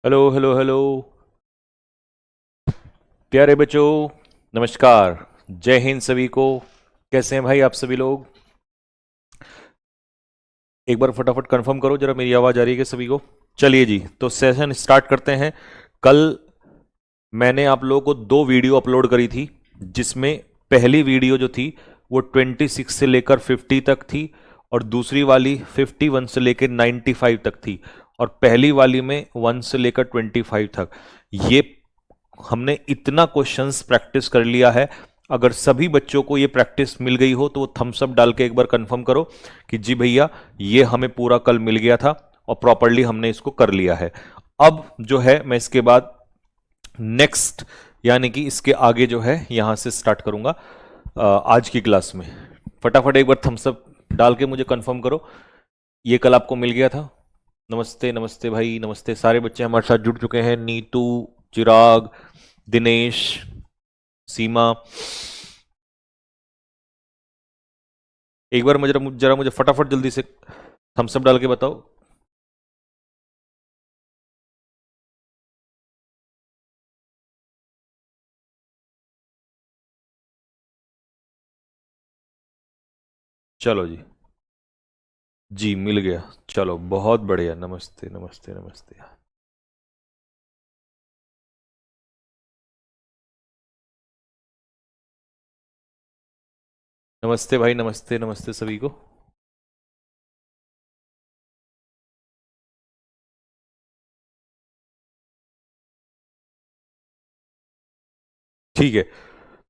Hello hello hello प्यारे बच्चों, नमस्कार। जय हिंद सभी को। कैसे हैं भाई आप सभी लोग? एक बार फटाफट कंफर्म करो जरा, मेरी आवाज़ आ रही है कि सभी को? चलिए जी, तो सेशन स्टार्ट करते हैं। कल मैंने आप लोगों को दो वीडियो अपलोड करी थी, जिसमें पहली वीडियो जो थी वो 26 से लेकर 50 तक थी, और दूसरी वाली 51 से लेकर 95 तक थी, और पहली वाली में 1 से लेकर 25 तक। ये हमने इतना क्वेश्चंस प्रैक्टिस कर लिया है। अगर सभी बच्चों को ये प्रैक्टिस मिल गई हो तो वो थम्स अप डाल के एक बार कंफर्म करो कि जी भैया, ये हमें पूरा कल मिल गया था और प्रॉपरली हमने इसको कर लिया है। अब जो है मैं इसके बाद नेक्स्ट, यानी कि इसके आगे जो है यहां से स्टार्ट करूंगा आज की क्लास में। फटाफट एक बार थम्स अप डाल के मुझे कंफर्म करो, ये कल आपको मिल गया था? नमस्ते नमस्ते भाई, नमस्ते। सारे बच्चे हमारे साथ जुड़ चुके हैं। नीतू, चिराग, दिनेश, सीमा। एक बार मुझे जरा मुझे फटाफट जल्दी से थम्स अप डाल के बताओ। चलो जी, जी मिल गया। चलो बहुत बढ़िया। नमस्ते नमस्ते नमस्ते। नमस्ते भाई, नमस्ते नमस्ते सभी को। ठीक है,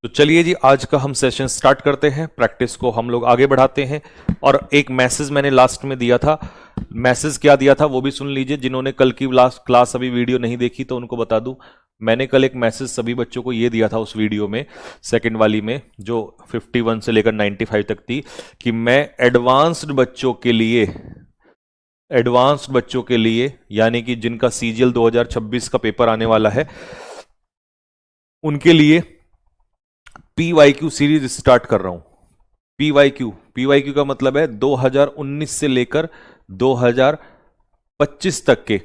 तो चलिए जी, आज का हम सेशन स्टार्ट करते हैं। प्रैक्टिस को हम लोग आगे बढ़ाते हैं। और एक मैसेज मैंने लास्ट में दिया था। मैसेज क्या दिया था वो भी सुन लीजिए। जिन्होंने कल की लास्ट क्लास अभी वीडियो नहीं देखी तो उनको बता दूं, मैंने कल एक मैसेज सभी बच्चों को ये दिया था उस वीडियो में, सेकंड वाली में, जो 51 से लेकर 95 तक थी, कि मैं एडवांस्ड बच्चों के लिए यानी कि जिनका सीजीएल 2026 का पेपर आने वाला है, उनके लिए पीवाईक्यू सीरीज स्टार्ट कर रहा हूं। पीवाईक्यू का मतलब है 2019 से लेकर 2025 तक के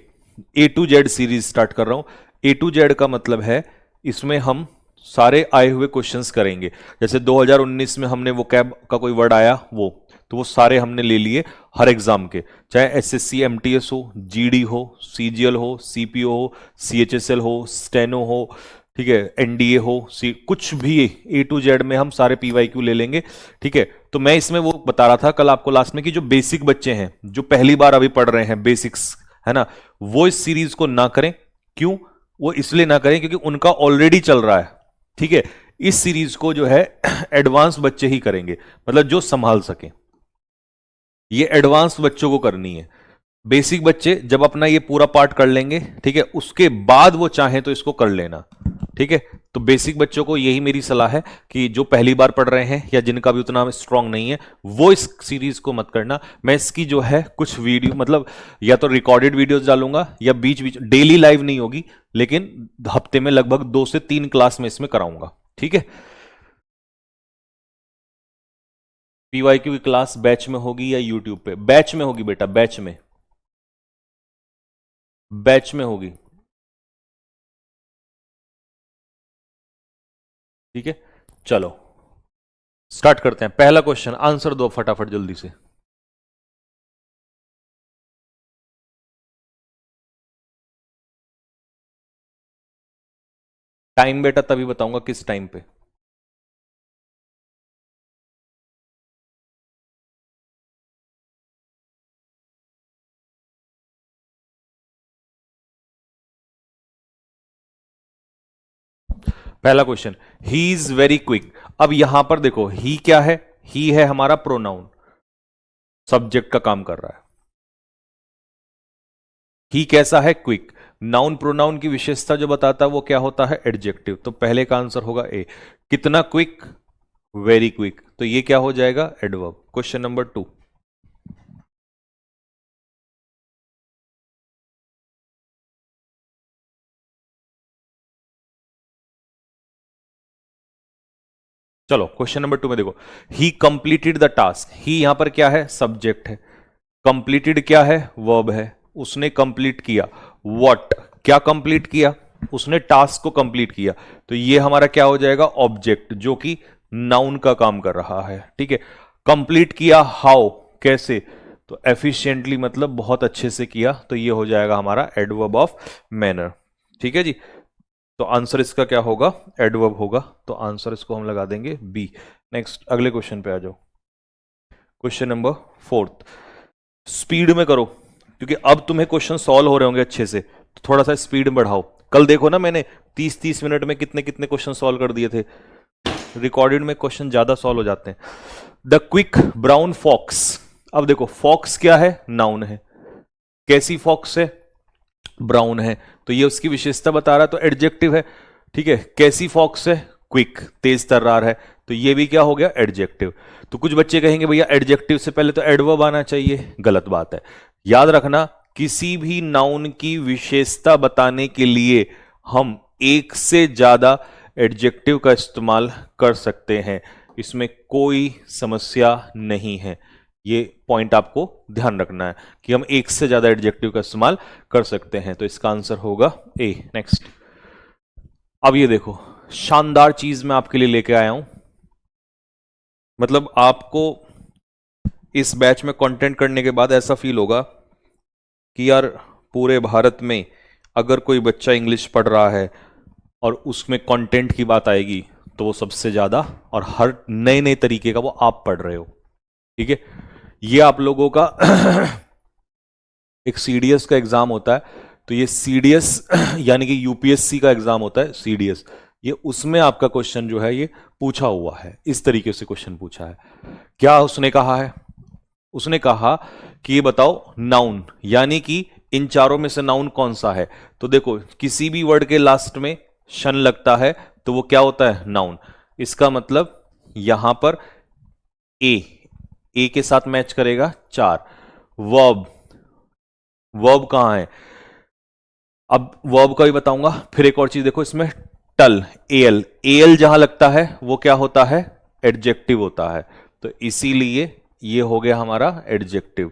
ए टू जेड सीरीज स्टार्ट कर रहा हूं। ए टू जेड का मतलब है इसमें हम सारे आए हुए क्वेश्चंस करेंगे। जैसे 2019 में हमने वो कैब का कोई वर्ड आया, वो तो वो सारे हमने ले लिए हर एग्जाम के, चाहे एसएससी एमटीएस हो, जीडी हो, सीजीएल हो, सीपीओ हो, सीएचएसएल हो, स्टेनो हो, ठीक है, एनडीए हो, सी कुछ भी, ए टू जेड में हम सारे पीवाईक्यू ले लेंगे। ठीक है, तो मैं इसमें वो बता रहा था कल आपको लास्ट में कि जो बेसिक बच्चे हैं, जो पहली बार अभी पढ़ रहे हैं बेसिक्स, है ना, वो इस सीरीज को ना करें। क्यों? वो इसलिए ना करें क्योंकि उनका ऑलरेडी चल रहा है। ठीक है, इस सीरीज को जो है एडवांस बच्चे ही करेंगे, मतलब जो संभाल सके। ये एडवांस बच्चों को करनी है। बेसिक बच्चे जब अपना ये पूरा पार्ट कर लेंगे, ठीक है, उसके बाद वो चाहें तो इसको कर लेना। ठीक है, तो बेसिक बच्चों को यही मेरी सलाह है कि जो पहली बार पढ़ रहे हैं या जिनका भी उतना स्ट्रांग नहीं है, वो इस सीरीज को मत करना। मैं इसकी जो है कुछ वीडियो, मतलब या तो रिकॉर्डेड वीडियोस डालूंगा या बीच बीच, डेली लाइव नहीं होगी, लेकिन हफ्ते में लगभग 2 से 3 क्लास में इसमें कराऊंगा। ठीक है, पीवाईक्यू की क्लास बैच में होगी या यूट्यूब पे? बैच में होगी बेटा, बैच में, बैच में होगी। ठीक है, चलो स्टार्ट करते हैं। पहला क्वेश्चन आंसर दो फटाफट जल्दी से। टाइम बेटा तभी बताऊंगा किस टाइम पे। पहला question, he is very quick. अब यहां पर देखो, ही क्या है? ही है हमारा प्रोनाउन, सब्जेक्ट का काम कर रहा है। ही कैसा है? क्विक। नाउन प्रोनाउन की विशेषता जो बताता है वो क्या होता है? एडजेक्टिव। तो पहले का आंसर होगा ए। कितना क्विक? Very quick. तो ये क्या हो जाएगा? एडवर्ब। Question number 2। चलो क्वेश्चन नंबर 2 में देखो, ही कंप्लीटेड द टास्क। ही यहां पर क्या है? सब्जेक्ट है। कंप्लीटेड क्या है? वर्ब है। उसने कंप्लीट किया। व्हाट? क्या कंप्लीट किया, उसने टास्क को कंप्लीट किया, तो ये हमारा क्या हो जाएगा, ऑब्जेक्ट, जो कि नाउन का काम कर रहा है। ठीक है, कंप्लीट किया, हाउ, कैसे, तो एफिशिएंटली मतलब बहुत अच्छे से किया, तो ये हो जाएगा हमारा एडवर्ब ऑफ मैनर। ठीक है जी, तो आंसर इसका क्या होगा, एडवर्ब होगा, तो आंसर इसको हम लगा देंगे बी। नेक्स्ट अगले क्वेश्चन पे आ जाओ, क्वेश्चन नंबर 4। स्पीड में करो, क्योंकि अब तुम्हें क्वेश्चन सॉल्व हो रहे होंगे अच्छे से, तो थोड़ा सा स्पीड बढ़ाओ। कल देखो ना, मैंने 30-30 मिनट में कितने कितने क्वेश्चन सॉल्व कर दिए थे। रिकॉर्डेड में क्वेश्चन ज्यादा सॉल्व हो जाते हैं। द क्विक ब्राउन फॉक्स, अब देखो फॉक्स क्या है, नाउन है, कैसी फॉक्स है, ब्राउन है, तो ये उसकी विशेषता बता रहा है, तो एडजेक्टिव है। ठीक है, कैसी फॉक्स है, क्विक, तेज तर्रार है, तो ये भी क्या हो गया, एडजेक्टिव। तो कुछ बच्चे कहेंगे भैया एडजेक्टिव से पहले तो एडवर्ब आना चाहिए, गलत बात है। याद रखना, किसी भी नाउन की विशेषता बताने के लिए हम एक से ज्यादा एडजेक्टिव का इस्तेमाल कर सकते हैं, इसमें कोई समस्या नहीं है। ये पॉइंट आपको ध्यान रखना है कि हम एक से ज्यादा एडजेक्टिव का इस्तेमाल कर सकते हैं, तो इसका आंसर होगा ए। नेक्स्ट, अब ये देखो, शानदार चीज मैं आपके लिए लेके आया हूं, मतलब आपको इस बैच में कंटेंट करने के बाद ऐसा फील होगा कि यार पूरे भारत में अगर कोई बच्चा इंग्लिश पढ़ रहा है और उसमें कंटेंट की बात आएगी, तो वो सबसे ज्यादा और हर नए नए तरीके का वो आप पढ़ रहे हो। ठीक है, ये आप लोगों का एक सीडीएस का एग्जाम होता है, तो ये सीडीएस यानी कि यूपीएससी का एग्जाम होता है सीडीएस, ये उसमें आपका क्वेश्चन जो है ये पूछा हुआ है, इस तरीके से क्वेश्चन पूछा है। क्या उसने कहा है, उसने कहा कि ये बताओ नाउन, यानी कि इन चारों में से नाउन कौन सा है। तो देखो, किसी भी वर्ड के लास्ट में शन लगता है तो वो क्या होता है, नाउन। इसका मतलब यहां पर ए के साथ मैच करेगा 4। वर्ब, वर्ब कहां है, अब वर्ब का भी बताऊंगा। फिर एक और चीज देखो इसमें, टल, एल, एल जहां लगता है वो क्या होता है, एडजेक्टिव होता है, तो इसीलिए ये हो गया हमारा एडजेक्टिव।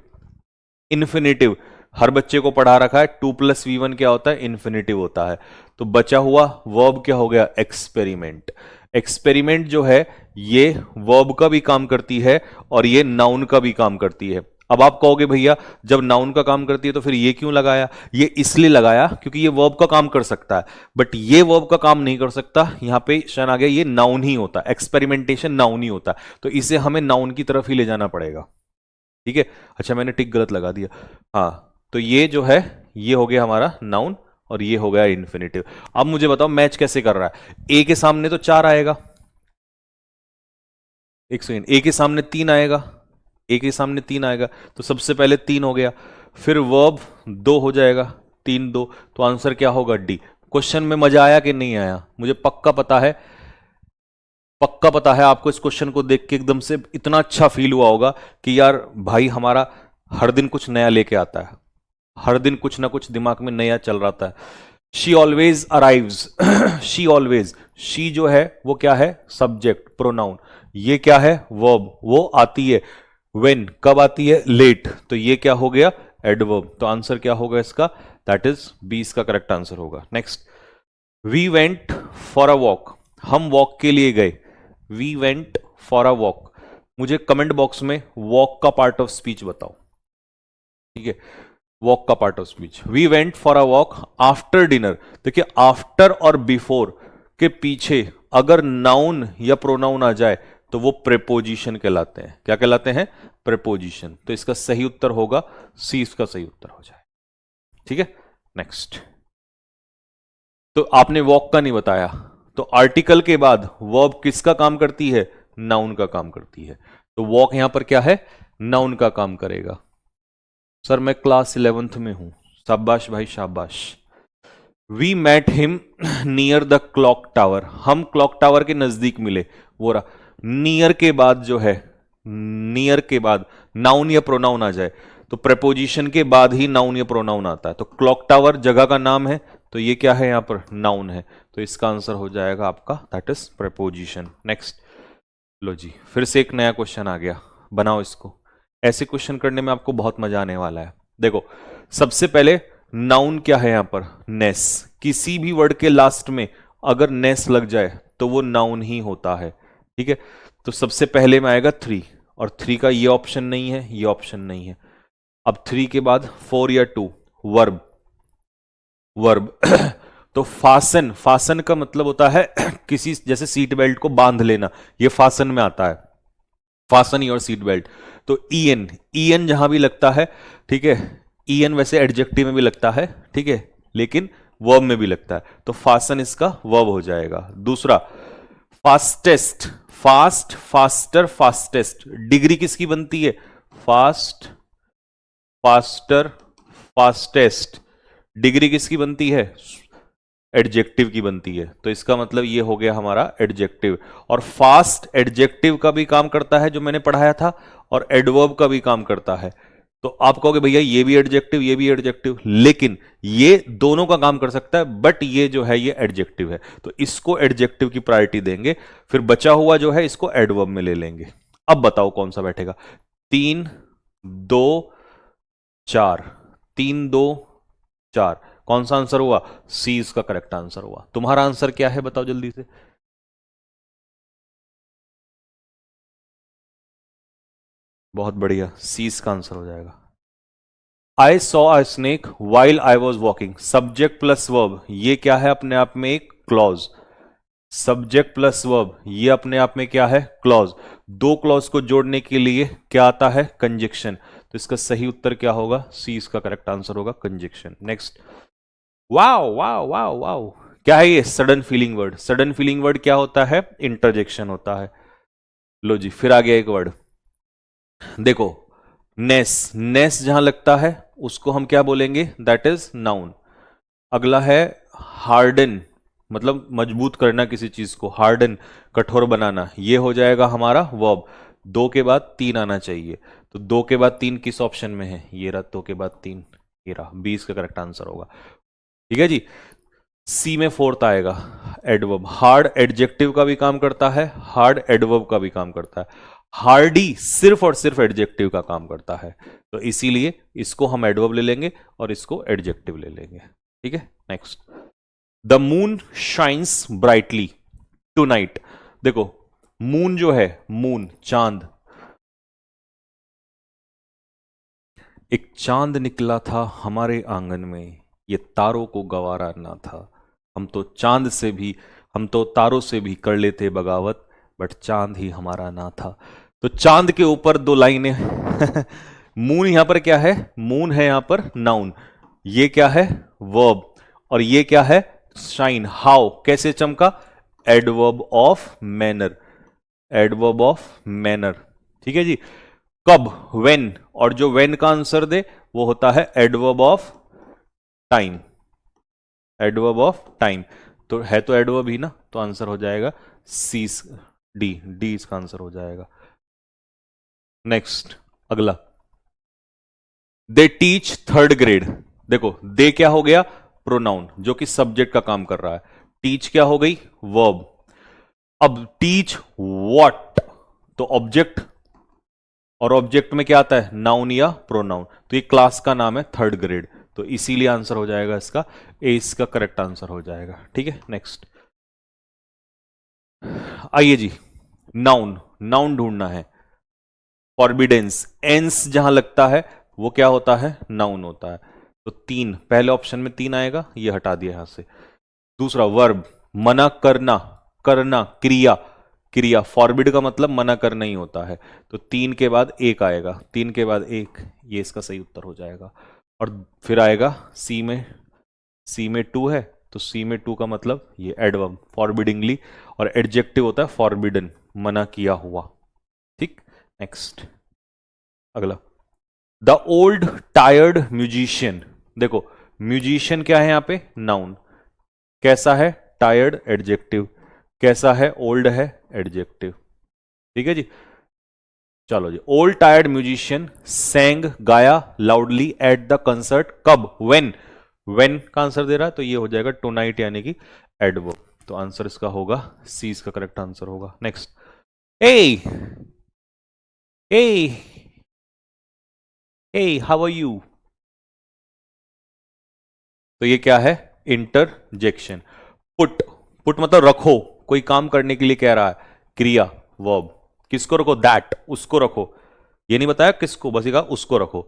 इन्फिनेटिव, हर बच्चे को पढ़ा रखा है 2+V1 क्या होता है, इन्फिनेटिव होता है। तो बचा हुआ वर्ब क्या हो गया, एक्सपेरिमेंट। एक्सपेरिमेंट जो है ये वर्ब का भी काम करती है और ये नाउन का भी काम करती है। अब आप कहोगे भैया जब नाउन का काम करती है तो फिर ये क्यों लगाया, ये इसलिए लगाया क्योंकि ये वर्ब का काम कर सकता है, बट ये वर्ब का काम नहीं कर सकता। यहां पे शन आ गया, ये नाउन ही होता है, एक्सपेरिमेंटेशन नाउन ही होता है, तो इसे हमें नाउन की तरफ ही ले जाना पड़ेगा। ठीक है, अच्छा मैंने टिक गलत लगा दिया, हाँ, तो ये जो है ये हो गया हमारा नाउन और ये हो गया इन्फिनेटिव। अब मुझे बताओ मैच कैसे कर रहा है, ए के सामने तो 4 आएगा, एक सेकेंड, ए के सामने 3 आएगा, ए के सामने 3 आएगा, तो सबसे पहले 3 हो गया, फिर वर्ब 2 हो जाएगा, 3 2, तो आंसर क्या होगा, डी। क्वेश्चन में मजा आया कि नहीं आया, मुझे पक्का पता है, पक्का पता है आपको इस क्वेश्चन को देख के एकदम से इतना अच्छा फील हुआ होगा कि यार भाई हमारा हर दिन कुछ नया लेके आता है, हर दिन कुछ ना कुछ दिमाग में नया चल रहा था। She always arrives, she always, she जो है वो क्या है, सब्जेक्ट प्रोनाउन, ये क्या है, वर्ब, वो आती है। व्हेन, कब आती है, लेट, तो ये क्या हो गया, एडवर्ब। तो आंसर क्या होगा इसका, दैट इज बी, इसका करेक्ट आंसर होगा। Next, we went for a walk, हम वॉक के लिए गए, we went for a walk. मुझे कमेंट बॉक्स में वॉक का पार्ट ऑफ स्पीच बताओ, ठीक है, वॉक का part of speech. We went for a walk after dinner. देखिए आफ्टर और बिफोर के पीछे अगर नाउन या प्रोनाउन आ जाए तो वो प्रेपोजिशन कहलाते हैं। क्या कहलाते हैं, प्रेपोजिशन। तो इसका सही उत्तर होगा सी, इसका सही उत्तर हो जाए। ठीक है, नेक्स्ट, तो आपने वॉक का नहीं बताया, तो आर्टिकल के बाद वर्ब किसका काम करती है, नाउन का काम करती है, तो वॉक यहां पर क्या है, नाउन का काम करेगा। सर मैं क्लास 11th में हूं, शाबाश भाई शाबाश। We met him near the clock tower, हम क्लॉक टावर के नजदीक मिले, वो रहा। नियर के बाद जो है, नियर के बाद नाउन या प्रोनाउन आ जाए तो प्रेपोजिशन के बाद ही नाउन या प्रोनाउन आता है। तो क्लॉक टावर जगह का नाम है, तो ये क्या है, यहां पर नाउन है, तो इसका आंसर हो जाएगा आपका दैट इज प्रेपोजिशन। नेक्स्ट, लो जी फिर से एक नया क्वेश्चन आ गया, बनाओ इसको। ऐसे क्वेश्चन करने में आपको बहुत मजा आने वाला है। देखो सबसे पहले नाउन क्या है यहां पर? नेस। किसी भी वर्ड के लास्ट में अगर नेस लग जाए तो वो नाउन ही होता है, ठीक है। तो सबसे पहले में आएगा थ्री, और थ्री का ये ऑप्शन नहीं है, ये ऑप्शन नहीं है। अब थ्री के बाद फोर या टू, वर्ब। वर्ब तो फासन, फासन का मतलब होता है किसी, जैसे सीट बेल्ट को बांध लेना, ये फासन में आता है, फासन योर सीट बेल्ट। तो ईएन, ईएन जहां भी लगता है, ठीक है, ईएन वैसे एडजेक्टिव में भी लगता है, ठीक है, लेकिन वर्ब में भी लगता है, तो फासन इसका वर्ब हो जाएगा। दूसरा fastest, fast, faster, fastest, degree किसकी बनती है? फास्ट, फास्टर, फास्टेस्ट, डिग्री किसकी बनती है? एडजेक्टिव की बनती है, तो इसका मतलब ये हो गया हमारा एडजेक्टिव। और फास्ट एडजेक्टिव का भी काम करता है जो मैंने पढ़ाया था, और एडवर्ब का भी काम करता है। तो आप कहोगे भैया ये भी एडजेक्टिव, ये भी एडजेक्टिव, लेकिन ये दोनों का काम कर सकता है, बट ये जो है ये एडजेक्टिव है, तो इसको एडजेक्टिव की प्रायोरिटी देंगे। फिर बचा हुआ जो है इसको एडवर्ब में ले लेंगे। अब बताओ कौन सा बैठेगा? तीन, दो, चार, तीन, दो, चार, कौन सा आंसर हुआ? सी इसका करेक्ट आंसर हुआ। तुम्हारा आंसर क्या है बताओ जल्दी से। बहुत बढ़िया, सी इसका आंसर हो जाएगा। I saw a snake while I was walking, subject plus verb, ये क्या है? अपने आप में एक क्लॉज। सब्जेक्ट प्लस वर्ब, ये अपने आप में क्या है? क्लॉज। दो क्लॉज को जोड़ने के लिए क्या आता है? कंजक्शन। तो इसका सही उत्तर क्या होगा? सी इसका करेक्ट आंसर होगा, conjunction. Next. Wow wow wow wow, क्या है ये? Sudden feeling word. Sudden feeling word क्या होता है? इंटरजेक्शन होता है। लो जी, फिर आ गया एक वर्ड, देखो, नेस। नेस जहां लगता है उसको हम क्या बोलेंगे? That is noun. अगला है हार्डन, मतलब मजबूत करना किसी चीज को, हार्डन, कठोर बनाना, ये हो जाएगा हमारा वर्ब। दो के बाद तीन आना चाहिए, तो दो के बाद तीन किस ऑप्शन में है? ये रहा, दो के बाद तीन, ये रहा, 20 का करेक्ट आंसर होगा, ठीक है जी। सी में फोर्थ आएगा एडवर्ब। हार्ड एडजेक्टिव का भी काम करता है, हार्ड एडवर्ब का भी काम करता है। हार्डी सिर्फ और सिर्फ एडजेक्टिव का काम करता है, तो इसीलिए इसको हम एडवर्ब ले लेंगे और इसको एडजेक्टिव ले लेंगे, ठीक है। Next. The moon shines brightly tonight. देखो, मून जो है, मून चांद, एक चांद निकला था हमारे आंगन में, ये तारों को गवारा ना था। हम तो चांद से भी, हम तो तारों से भी कर लेते बगावत, बट चांद ही हमारा ना था। तो चांद के ऊपर दो लाइनें मून यहां पर क्या है? मून है यहां पर नाउन, ये क्या है? वर्ब, और ये क्या है? शाइन। हाउ, कैसे चमका? Adverb of manner, adverb of manner, ठीक है जी। कब? व्हेन, और जो व्हेन का आंसर दे वो होता है adverb of time, adverb of time. तो है तो एडवर्ब ही ना, तो आंसर हो जाएगा सी, डी, डी इसका आंसर हो जाएगा। नेक्स्ट, अगला। They teach third grade. देखो, दे क्या हो गया? प्रोनाउन, जो कि सब्जेक्ट का काम कर रहा है। टीच क्या हो गई? वर्ब। अब टीच व्हाट, तो ऑब्जेक्ट, और ऑब्जेक्ट में क्या आता है? नाउन या प्रोनाउन, तो ये क्लास का नाम है थर्ड ग्रेड, तो इसीलिए आंसर हो जाएगा इसका ए, इसका करेक्ट आंसर हो जाएगा, ठीक है। नेक्स्ट, आइए जी, नाउन, नाउन ढूंढना है। फॉरबिडेंस, एंस जहां लगता है वो क्या होता है? नाउन होता है। तो तीन, पहले ऑप्शन में तीन आएगा, ये हटा दिया यहां से। दूसरा वर्ब, मना करना, करना, क्रिया, क्रिया, फॉरबिड का मतलब मना करना ही होता है, तो तीन के बाद एक आएगा, तीन के बाद एक, ये इसका सही उत्तर हो जाएगा। और फिर आएगा सी में, सी में टू है, तो सी में टू का मतलब ये एडवर्ब, फॉरबिडिंगली, और एडजेक्टिव होता है फॉरबिडन, मना किया हुआ, ठीक। नेक्स्ट, अगला। The old tired musician. देखो, म्यूजिशियन क्या है यहां पे? नाउन। कैसा है? Tired, adjective. कैसा है? ओल्ड है, एडजेक्टिव, ठीक है जी। चलो जी, ओल्ड टायर्ड म्यूजिशियन सैंग, गाया लाउडली एट द कंसर्ट, कब? व्हेन, व्हेन का आंसर दे रहा है, तो ये हो जाएगा टू नाइट, यानी कि एडवर्ब, तो आंसर इसका होगा सी, इसका करेक्ट आंसर होगा। Next. A, A, A, how are you? तो ये क्या है? इंटरजेक्शन। पुट, पुट मतलब रखो, कोई काम करने के लिए कह रहा है, क्रिया, वर्ब। किसको रखो? दैट, उसको रखो। ये नहीं बताया किसको, बस ये कहा उसको रखो।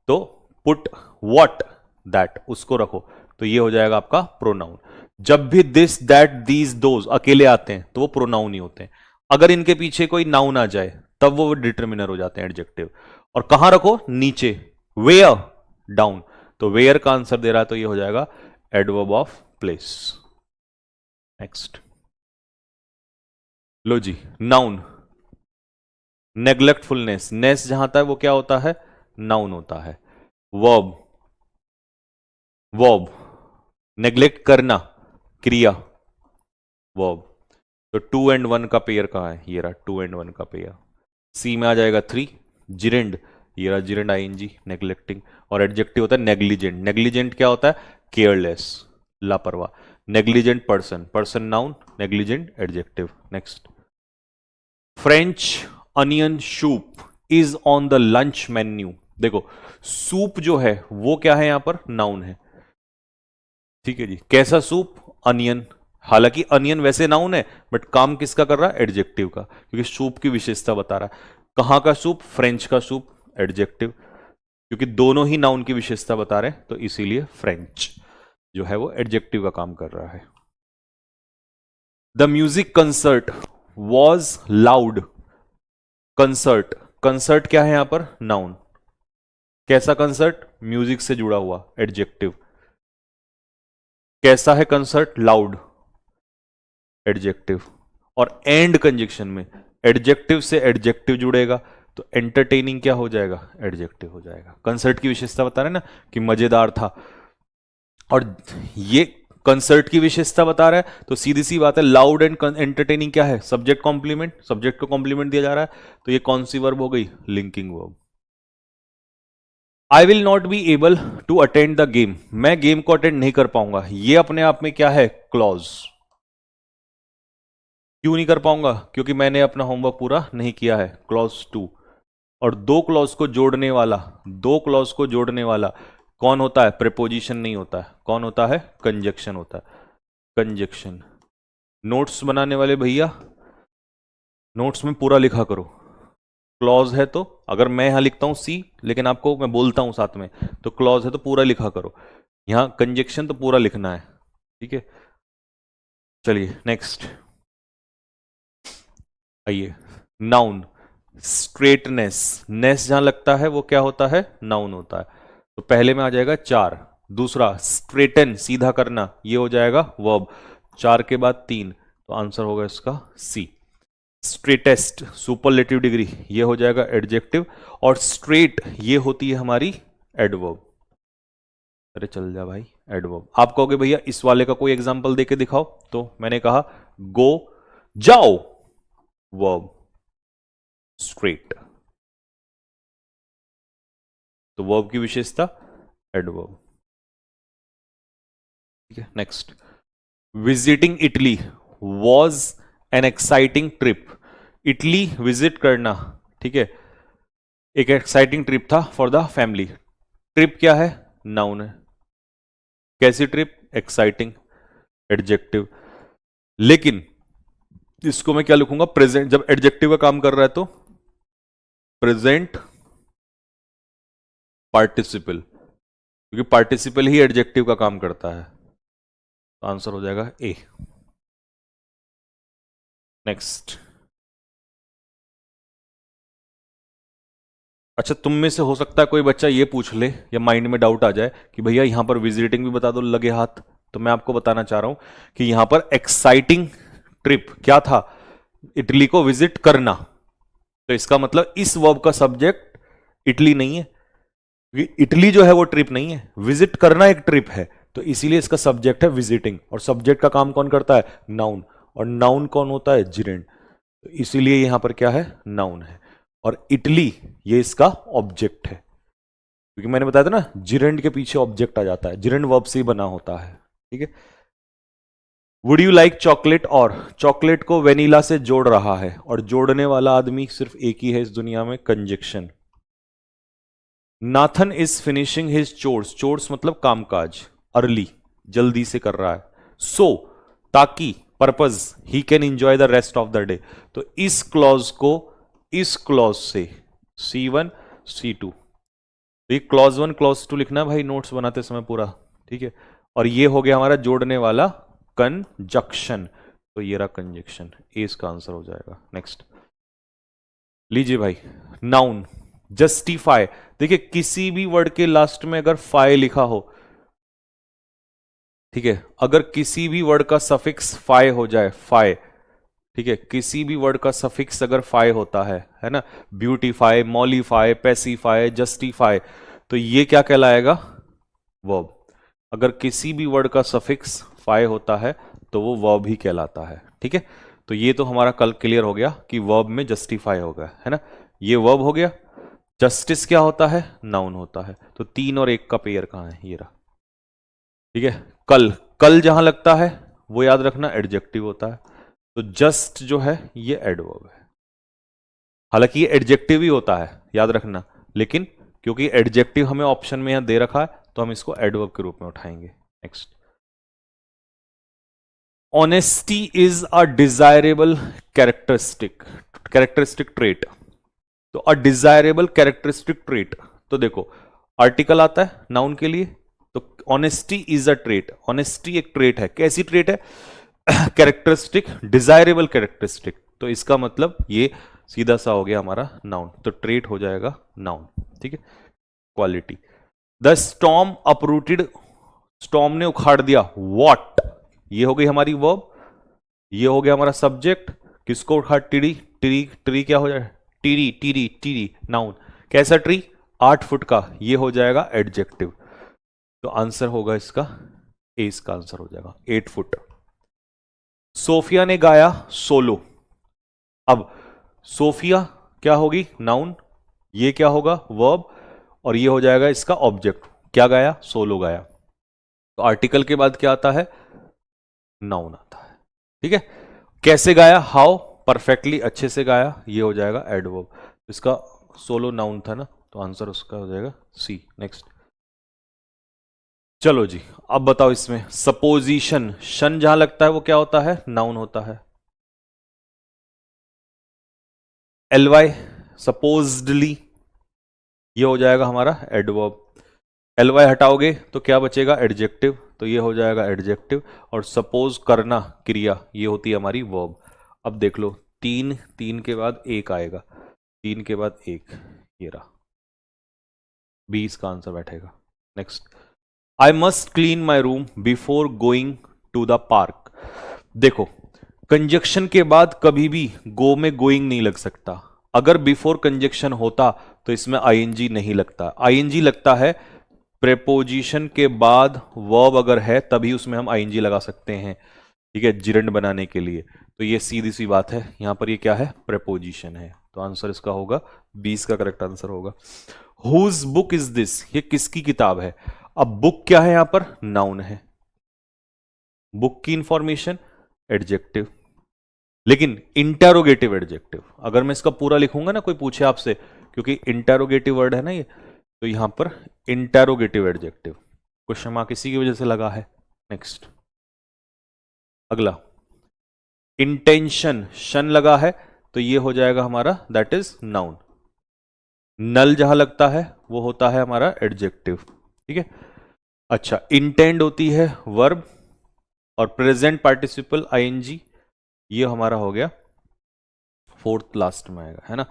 तो पुट व्हाट, दैट, उसको रखो। तो ये हो जाएगा आपका प्रोनाउन। जब भी दिस, दैट, दीज, दोज अकेले आते हैं तो वो प्रोनाउन ही होते हैं। अगर इनके पीछे कोई नाउन आ जाए तब वो डिटर्मिनर हो जाते हैं, एडजेक्टिव। और कहां रखो? नीचे। Where, down. तो वेयर का आंसर दे रहा है, तो ये हो जाएगा एडवर्ब ऑफ प्लेस। नेक्स्ट, लो जी, नाउन। नेग्लेक्टफुलनेस, नेस जहां था वो क्या होता है? नाउन होता है। वर्ब, वर्ब, नेग्लेक्ट करना, क्रिया, वर्ब। तो 2 and 1 का पेयर कहां है? ये रहा 2 and 1 का पेयर। सी में आ जाएगा 3, जिरेंड, ये रहा जिरेंड आईएनजी, नेग्लेक्टिंग। और एडजेक्टिव होता है नेग्लिजेंट। नेग्लिजेंट क्या होता है? केयरलेस, लापरवाह। Negligent person, person noun, negligent adjective. Next, French onion soup is on the lunch menu. देखो, सूप जो है वो क्या है? यहां पर नाउन है, ठीक है जी। कैसा सूप? अनियन। हालांकि अनियन वैसे नाउन है, बट काम किसका कर रहा है? एडजेक्टिव का, क्योंकि सूप की विशेषता बता रहा है। कहां का सूप? फ्रेंच का सूप, एडजेक्टिव। क्योंकि दोनों ही नाउन की विशेषता बता रहे हैं, तो इसीलिए फ्रेंच जो है वो एडजेक्टिव का काम कर रहा है। The music concert was loud. Concert, concert क्या है यहां पर? नाउन। कैसा कंसर्ट? म्यूजिक से जुड़ा हुआ, एडजेक्टिव। कैसा है कंसर्ट? Loud, adjective. और एंड कंजक्शन में एडजेक्टिव से एडजेक्टिव जुड़ेगा, तो एंटरटेनिंग क्या हो जाएगा? एडजेक्टिव हो जाएगा। कंसर्ट की विशेषता बता रहे हैं ना कि मजेदार था, और ये कंसर्ट की विशेषता बता रहा है, तो सीधी सी बात है, लाउड एंड एंटरटेनिंग क्या है? सब्जेक्ट कॉम्प्लीमेंट, सब्जेक्ट को कॉम्प्लीमेंट दिया जा रहा है, तो ये कौन सी वर्ब हो गई? Linking verb. I will not be able to attend the game, मैं गेम को अटेंड नहीं कर पाऊंगा। ये अपने आप में क्या है? क्लॉज। क्यों नहीं कर पाऊंगा? क्योंकि मैंने अपना होमवर्क पूरा नहीं किया है, क्लॉज 2। और दो क्लॉज को जोड़ने वाला, दो क्लॉज को जोड़ने वाला कौन होता है? प्रीपोजिशन नहीं होता है, कौन होता है? कंजक्शन होता है, कंजक्शन। नोट्स बनाने वाले भैया, नोट्स में पूरा लिखा करो। क्लॉज है तो, अगर मैं यहां लिखता हूं सी, लेकिन आपको मैं बोलता हूं साथ में, तो क्लॉज है तो पूरा लिखा करो। यहां कंजक्शन तो पूरा लिखना है, ठीक है। चलिए नेक्स्ट आइए, नाउन। स्ट्रेटनेस, नेस जहां लगता है वो क्या होता है? नाउन होता है। तो पहले में आ जाएगा 4। दूसरा स्ट्रेटन, सीधा करना, ये हो जाएगा वर्ब। 4 के बाद 3, तो आंसर होगा इसका सी। स्ट्रेटेस्ट, सुपरलेटिव डिग्री, ये हो जाएगा एडजेक्टिव। और स्ट्रेट ये होती है हमारी एडवर्ब। अरे चल जा भाई, एडवर्ब। आप कहोगे भैया इस वाले का कोई एग्जांपल देके दिखाओ, तो मैंने कहा गो, जाओ, वर्ब, स्ट्रेट। तो वर्ब की विशेषता एडवर्ब, ठीक है। Next, visiting Italy was an exciting trip. Italy visit करना, ठीक है, एक एक्साइटिंग ट्रिप था फॉर द फैमिली। ट्रिप क्या है? नाउन है। कैसी ट्रिप? Exciting, adjective. लेकिन इसको मैं क्या लिखूंगा? प्रेजेंट। जब एडजेक्टिव का काम कर रहा है तो प्रेजेंट पार्टिसिपल, क्योंकि पार्टिसिपल ही एडजेक्टिव का काम करता है, तो आंसर हो जाएगा ए। नेक्स्ट, अच्छा, तुम में से हो सकता है कोई बच्चा ये पूछ ले या माइंड में डाउट आ जाए कि भैया यहां पर विजिटिंग भी बता दो लगे हाथ। तो मैं आपको बताना चाह रहा हूं कि यहां पर एक्साइटिंग ट्रिप क्या था? इटली को विजिट करना। तो इसका मतलब इस वर्ब का सब्जेक्ट इटली नहीं है, क्योंकि इटली जो है वो ट्रिप नहीं है, विजिट करना एक ट्रिप है। तो इसीलिए इसका सब्जेक्ट है विजिटिंग, और सब्जेक्ट का काम कौन करता है? नाउन। और नाउन कौन होता है? जिरेंड। तो इसीलिए यहां पर क्या है? नाउन है। और इटली ये इसका ऑब्जेक्ट है, क्योंकि मैंने बताया था ना, जिरेंड के पीछे ऑब्जेक्ट आ जाता है, जिरेंड वर्ब से ही बना होता है, ठीक है। वुड यू लाइक चॉकलेट, और चॉकलेट को वेनिला से जोड़ रहा है, और जोड़ने वाला आदमी सिर्फ एक ही है इस दुनिया में, conjunction. Nathan is finishing his chores, chores मतलब कामकाज, अर्ली, जल्दी से कर रहा है। सो ताकि, purpose, he can enjoy the rest of the day. तो इस क्लॉज को इस क्लॉज से C1 C2, तो ये क्लॉज 1 क्लॉज 2 लिखना भाई नोट्स बनाते समय पूरा, ठीक है। और ये हो गया हमारा जोड़ने वाला कंजक्शन, तो ये रहा कंजक्शन, ए इसका आंसर हो जाएगा। नेक्स्ट लीजिए भाई, नाउन जस्टिफाई। देखिए किसी भी वर्ड के लास्ट में अगर फाई लिखा हो, ठीक है, अगर किसी भी वर्ड का सफिक्स फाई हो जाए, फाई, ठीक है, किसी भी वर्ड का सफिक्स अगर फाई होता है ना, ब्यूटीफाई, मॉलिफाई, पैसिफाई, जस्टिफाई, तो ये क्या कहलाएगा? वर्ब। अगर किसी भी वर्ड का सफिक्स फाई होता है तो वो वर्ब ही कहलाता है, ठीक है। तो ये तो हमारा कल क्लियर हो गया कि वर्ब में जस्टिफाई होगा, है ना, ये वर्ब हो गया। जस्टिस क्या होता है? नाउन होता है। तो 3 और 1 का पेयर कहां है? ये रहा, ठीक है। कल, कल जहां लगता है वो याद रखना एडजेक्टिव होता है, तो जस्ट जो है ये एडवर्ब है। हालांकि ये एडजेक्टिव ही होता है, याद रखना, लेकिन क्योंकि एडजेक्टिव हमें ऑप्शन में यहां दे रखा है तो हम इसको एडवर्ब के रूप में उठाएंगे। Next, honesty is a desirable characteristic trait. तो अ डिजायरेबल कैरेक्टरिस्टिक ट्रेट, तो देखो आर्टिकल आता है नाउन के लिए, तो honesty is a trait, honesty एक ट्रेट है। कैसी ट्रेट है? कैरेक्टरिस्टिक, डिजायरेबल कैरेक्टरिस्टिक, तो इसका मतलब ये सीधा सा हो गया हमारा नाउन, तो ट्रेट हो जाएगा नाउन, ठीक है। Quality, the storm uprooted, storm ने उखाड़ दिया व्हाट, ये हो गई हमारी वर्ब, ये हो गया हमारा सब्जेक्ट। किसको उखाड़? ट्री, ट्री, ट्री क्या हो जाएगा? Teary, teary, teary, noun. कैसा ट्री? 8 फुट का, ये हो जाएगा एडजेक्टिव। तो आंसर होगा इसका ए, इसका आंसर हो जाएगा 8 फुट। सोफिया ने गाया सोलो। अब सोफिया क्या होगी? नाउन, ये क्या होगा? वर्ब, और ये हो जाएगा इसका ऑब्जेक्ट। क्या गाया? सोलो गाया। तो आर्टिकल के बाद क्या आता है? नाउन आता है, ठीक है। कैसे गाया? हाउ, परफेक्टली, अच्छे से गाया, ये हो जाएगा एडवर्ब। इसका सोलो नाउन था ना, तो आंसर उसका हो जाएगा सी। नेक्स्ट, चलो जी, अब बताओ इसमें सपोजिशन, शन जहां लगता है वो क्या होता है? नाउन होता है। एलवाई, सपोज्डली, ये हो जाएगा हमारा एडवर्ब। एलवाई हटाओगे तो क्या बचेगा? एडजेक्टिव, तो ये हो जाएगा एडजेक्टिव। और सपोज करना, क्रिया, ये होती है हमारी वर्ब। अब देख लो, 3, 3 के बाद 1 आएगा, 3 के बाद 1, ये रहा, 20 का आंसर बैठेगा। Next, I must clean my room before going to the park. देखो, कंजक्शन के बाद कभी भी गो में गोइंग नहीं लग सकता। अगर बिफोर कंजक्शन होता तो इसमें आईएनजी नहीं लगता। आईएनजी लगता है प्रेपोजिशन के बाद, वर्ब अगर है तभी उसमें हम आईएनजी लगा सकते हैं, ठीक है, जिरंड बनाने के लिए। तो ये सीधी सी बात है, यहां पर ये क्या है? प्रेपोजिशन है। तो आंसर इसका होगा 20 का करेक्ट आंसर होगा। हुज बुक इज दिस, ये किसकी किताब है? अब बुक क्या है? यहां पर नाउन है, बुक की इंफॉर्मेशन एडजेक्टिव, लेकिन इंटेरोगेटिव एडजेक्टिव। अगर मैं इसका पूरा लिखूंगा ना, कोई पूछे आपसे, क्योंकि इंटेरोगेटिव वर्ड है ना ये, तो यहां पर इंटेरोगेटिव एडजेक्टिव, क्वेश्चन मार्क इसी की वजह से लगा है। नेक्स्ट, अगला, इंटेंशन, शन लगा है तो ये हो जाएगा हमारा दैट इज नाउन। नल जहां लगता है वो होता है हमारा एडजेक्टिव, ठीक है। अच्छा, इंटेंड होती है वर्ब, और प्रेजेंट पार्टिसिपल आईएनजी, ये हमारा हो गया 4th लास्ट में आएगा, है ना।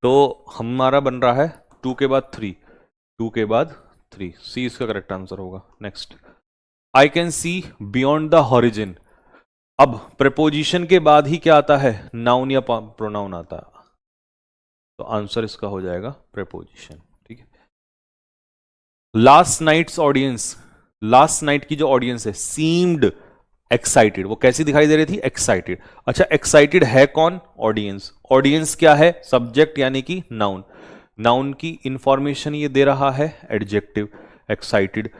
तो हमारा बन रहा है 2 के बाद 3, 2 के बाद 3, सी इसका करेक्ट आंसर होगा। Next, I can see beyond the horizon. अब प्रेपोजिशन के बाद ही क्या आता है? नाउन या प्रोनाउन आता है, तो आंसर इसका हो जाएगा प्रेपोजिशन, ठीक है। Last night's audience, last night की जो ऑडियंस है, सीम्ड एक्साइटेड, वो कैसी दिखाई दे रही थी? एक्साइटेड। अच्छा, एक्साइटेड है कौन? ऑडियंस। ऑडियंस क्या है? सब्जेक्ट यानी कि नाउन। नाउन की इंफॉर्मेशन ये दे रहा है एडजेक्टिव, एक्साइटेड,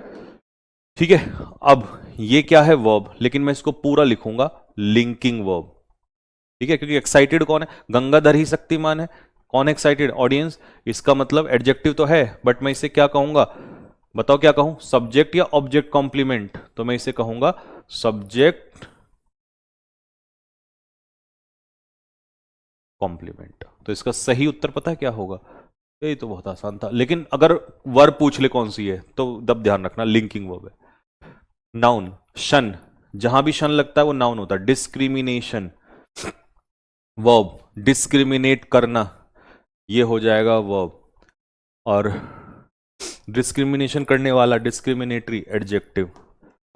ठीक है। अब ये क्या है? वर्ब, लेकिन मैं इसको पूरा लिखूंगा लिंकिंग वर्ब, ठीक है, क्योंकि एक्साइटेड कौन है? गंगाधर ही शक्तिमान है। कौन एक्साइटेड? ऑडियंस। इसका मतलब एडजेक्टिव तो है, बट मैं इसे क्या कहूंगा? बताओ क्या कहूं, सब्जेक्ट या ऑब्जेक्ट कॉम्प्लीमेंट? तो मैं इसे कहूंगा सब्जेक्ट कॉम्प्लीमेंट। तो इसका सही उत्तर पता है क्या होगा? ये तो बहुत आसान था, लेकिन अगर वर्ब पूछ ले कौन सी है तो तब ध्यान रखना लिंकिंग वर्ब है। नाउन, शन, जहां भी शन लगता है वो नाउन होता है। डिस्क्रिमिनेशन, वर्ब, डिस्क्रिमिनेट करना, ये हो जाएगा वर्ब। और डिस्क्रिमिनेशन करने वाला, डिस्क्रिमिनेटरी, एडजेक्टिव।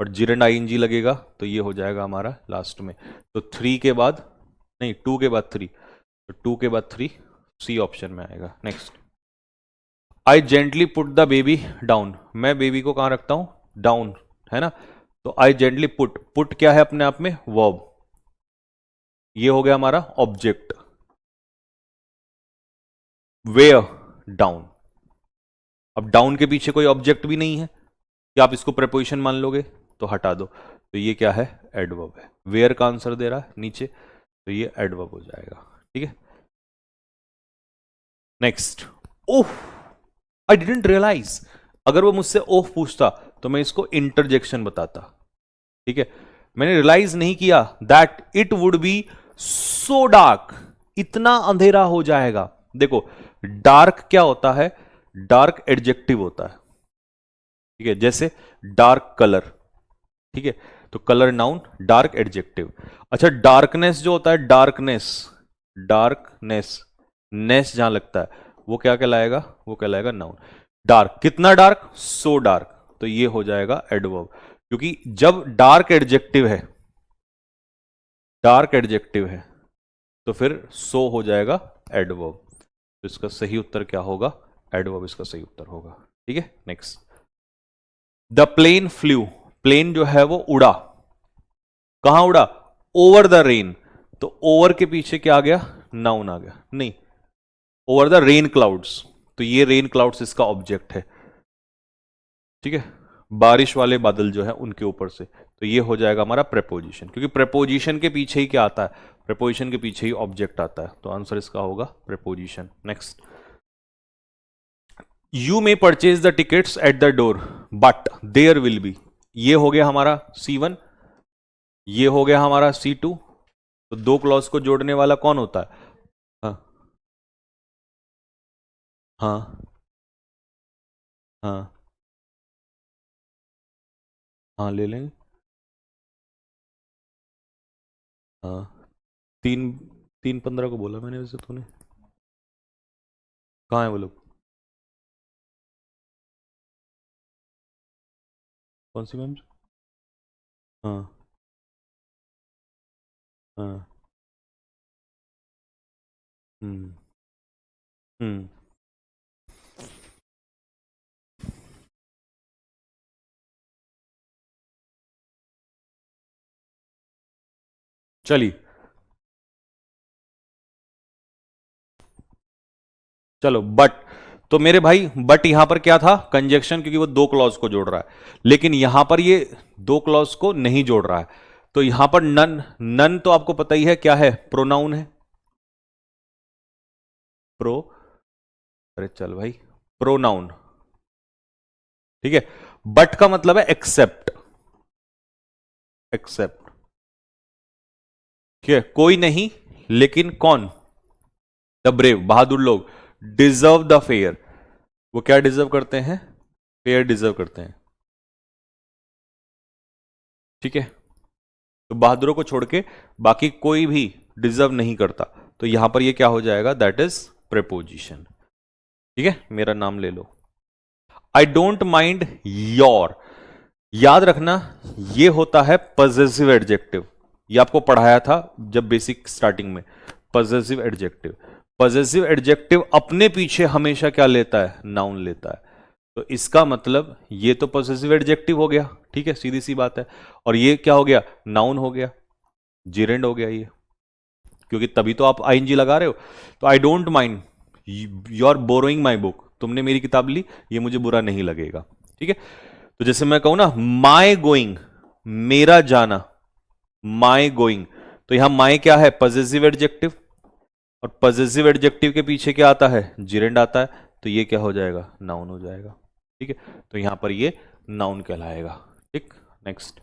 और जिरेंड आईएनजी लगेगा तो ये हो जाएगा हमारा लास्ट में। तो 3 के बाद, नहीं 2 के बाद 3, तो 2 के बाद 3 सी ऑप्शन में आएगा। Next, I gently put the baby down. मैं बेबी को कहां रखता हूं? डाउन, है ना। तो आई जेंटली पुट, पुट क्या है अपने आप में? वर्ब। ये हो गया हमारा ऑब्जेक्ट। Where down. अब डाउन के पीछे कोई ऑब्जेक्ट भी नहीं है, क्या आप इसको प्रेपोजिशन मान लोगे? तो हटा दो। तो ये क्या है? एडवर्ब है। वेयर का आंसर दे रहा है नीचे, तो ये एडवर्ब हो जाएगा। ठीक है। Next, oh, I didn't realise. अगर वो मुझसे ओह पूछता तो मैं इसको इंटरजेक्शन बताता। ठीक है, मैंने रियलाइज नहीं किया that it would be so dark, इतना अंधेरा हो जाएगा। देखो, डार्क क्या होता है? डार्क एडजेक्टिव होता है। ठीक है, जैसे डार्क कलर। ठीक है, तो कलर नाउन, डार्क एडजेक्टिव। अच्छा, डार्कनेस जो होता है, डार्कनेस, डार्कनेस, नेस जहां लगता है वो क्या कहलाएगा? वो कहलाएगा नाउन। डार्क, कितना डार्क? सो डार्क, तो ये हो जाएगा एडवर्ब। क्योंकि जब डार्क एडजेक्टिव है, डार्क एडजेक्टिव है, तो फिर सो हो जाएगा एडवर्ब। तो इसका सही उत्तर क्या होगा? एडवर्ब इसका सही उत्तर होगा। ठीक है। Next, the plane flew. Plane जो है वो उड़ा, कहां उड़ा? Over the rain. तो ओवर के पीछे क्या आ गया? नाउन आ गया। नहीं, ओवर द रेन क्लाउड्स, तो ये रेन क्लाउड्स इसका ऑब्जेक्ट है। ठीक है, बारिश वाले बादल जो है उनके ऊपर से, तो ये हो जाएगा हमारा प्रेपोजिशन। क्योंकि प्रेपोजिशन के पीछे ही क्या आता है? प्रेपोजिशन के पीछे ही ऑब्जेक्ट आता है, तो आंसर इसका होगा preposition. Next, you may purchase the tickets at the door but there will be. ये हो गया हमारा C1, ये हो गया हमारा C2। तो दो क्लॉज को जोड़ने वाला कौन होता है? हाँ, हाँ, हाँ, हाँ, ले लेंगे। हाँ, 3:15 को बोला मैंने वैसे, तूने कहाँ है वो लोग? कौन सी मैम? हाँ, हाँ, हम्म, हम्म, चलिए, चलो बट। तो मेरे भाई बट यहां पर क्या था? कंजक्शन, क्योंकि वो दो क्लॉज को जोड़ रहा है। लेकिन यहां पर ये दो क्लॉज को नहीं जोड़ रहा है, तो यहां पर नन, नन तो आपको पता ही है क्या है? प्रोनाउन है। प्रो, अरे चल भाई, प्रोनाउन। ठीक है, बट का मतलब है एक्सेप्ट, एक्सेप्ट। ठीक है, कोई नहीं, लेकिन कौन? द ब्रेव, बहादुर लोग। डिजर्व द फेयर, वो क्या डिजर्व करते हैं? फेयर डिजर्व करते हैं। ठीक है, तो बहादुरों को छोड़ के बाकी कोई भी डिजर्व नहीं करता, तो यहां पर ये क्या हो जाएगा? That is preposition. ठीक है, मेरा नाम ले लो। आई डोंट माइंड योर, याद रखना ये होता है पजेसिव एडजेक्टिव। ये आपको पढ़ाया था जब बेसिक स्टार्टिंग में। पजेसिव एडजेक्टिव, पजेसिव एडजेक्टिव अपने पीछे हमेशा क्या लेता है? नाउन लेता है। तो इसका मतलब ये तो पजेसिव एडजेक्टिव हो गया। ठीक है, सीधी सी बात है। और ये क्या हो गया? नाउन हो गया, जिरेंड हो गया ये, क्योंकि तभी तो आप आईएनजी लगा रहे हो। तो I don't mind you are borrowing my book, तुमने मेरी किताब ली, ये मुझे बुरा नहीं लगेगा। ठीक है, तो जैसे मैं कहूं ना, माई गोइंग, मेरा जाना, माई गोइंग, तो यहां माई क्या है? Possessive adjective. और पजेसिव एडजेक्टिव के पीछे क्या आता है? जिरेंड आता है, तो ये क्या हो जाएगा? नाउन हो जाएगा। ठीक है, तो यहां पर ये नाउन कहलाएगा। ठीक, next,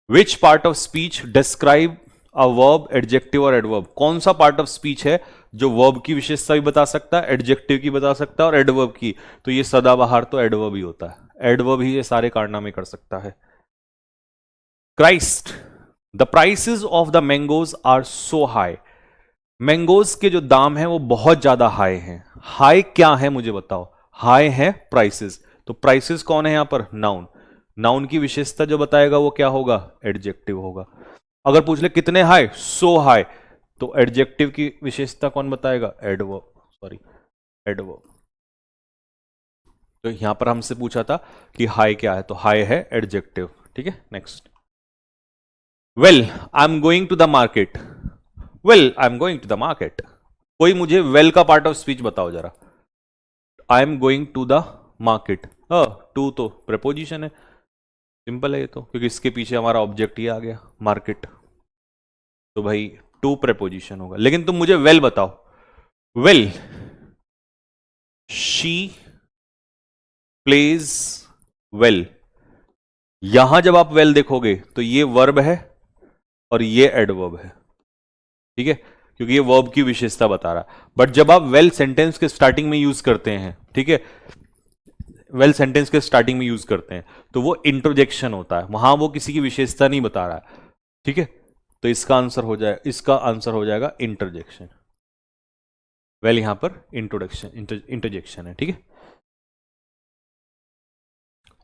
which part of speech describe a verb, adjective और एडवर्ब? कौन सा पार्ट ऑफ स्पीच है जो वर्ब की विशेषता भी बता सकता है, एडजेक्टिव की बता सकता है और एडवर्ब की? तो ये सदाबहार तो एडवर्ब ही होता है, एडवर्ब ही ये सारे कारनामे कर सकता है। Christ, the prices of the mangoes are so high. Mangoes के जो दाम हैं वो बहुत ज्यादा हाई हैं। हाई क्या है मुझे बताओ? हाई है प्राइसेस, तो प्राइसेस कौन है यहां पर? नाउन। नाउन की विशेषता जो बताएगा वो क्या होगा? एडजेक्टिव होगा। अगर पूछ ले कितने हाई, सो हाई, तो एडजेक्टिव की विशेषता कौन बताएगा? Adverb, sorry adverb. तो यहां पर हमसे पूछा था कि हाई क्या है, तो हाई है एडजेक्टिव। ठीक है, next, well I am going to the market. Well I am going to the market, कोई मुझे वेल का पार्ट ऑफ स्पीच बताओ जरा। I am going to the market, to तो प्रेपोजिशन है, सिंपल है ये तो, क्योंकि इसके पीछे हमारा ऑब्जेक्ट ये आ गया मार्केट, तो भाई टू प्रेपोजिशन होगा। लेकिन तुम मुझे वेल बताओ। वेल शी प्लेज वेल, यहां जब आप वेल देखोगे तो ये वर्ब है और ये एडवर्ब है। ठीक है, क्योंकि ये वर्ब की विशेषता बता रहा है। बट जब आप वेल सेंटेंस के स्टार्टिंग में यूज करते हैं, ठीक है, वेल सेंटेंस के स्टार्टिंग में यूज करते हैं, तो वो इंट्रोजेक्शन होता है, वहां वो किसी की विशेषता नहीं बता रहा है। ठीक है, तो इसका आंसर हो जाएगा इंटरजेक्शन। वेल यहां पर इंटरजेक्शन है। ठीक है,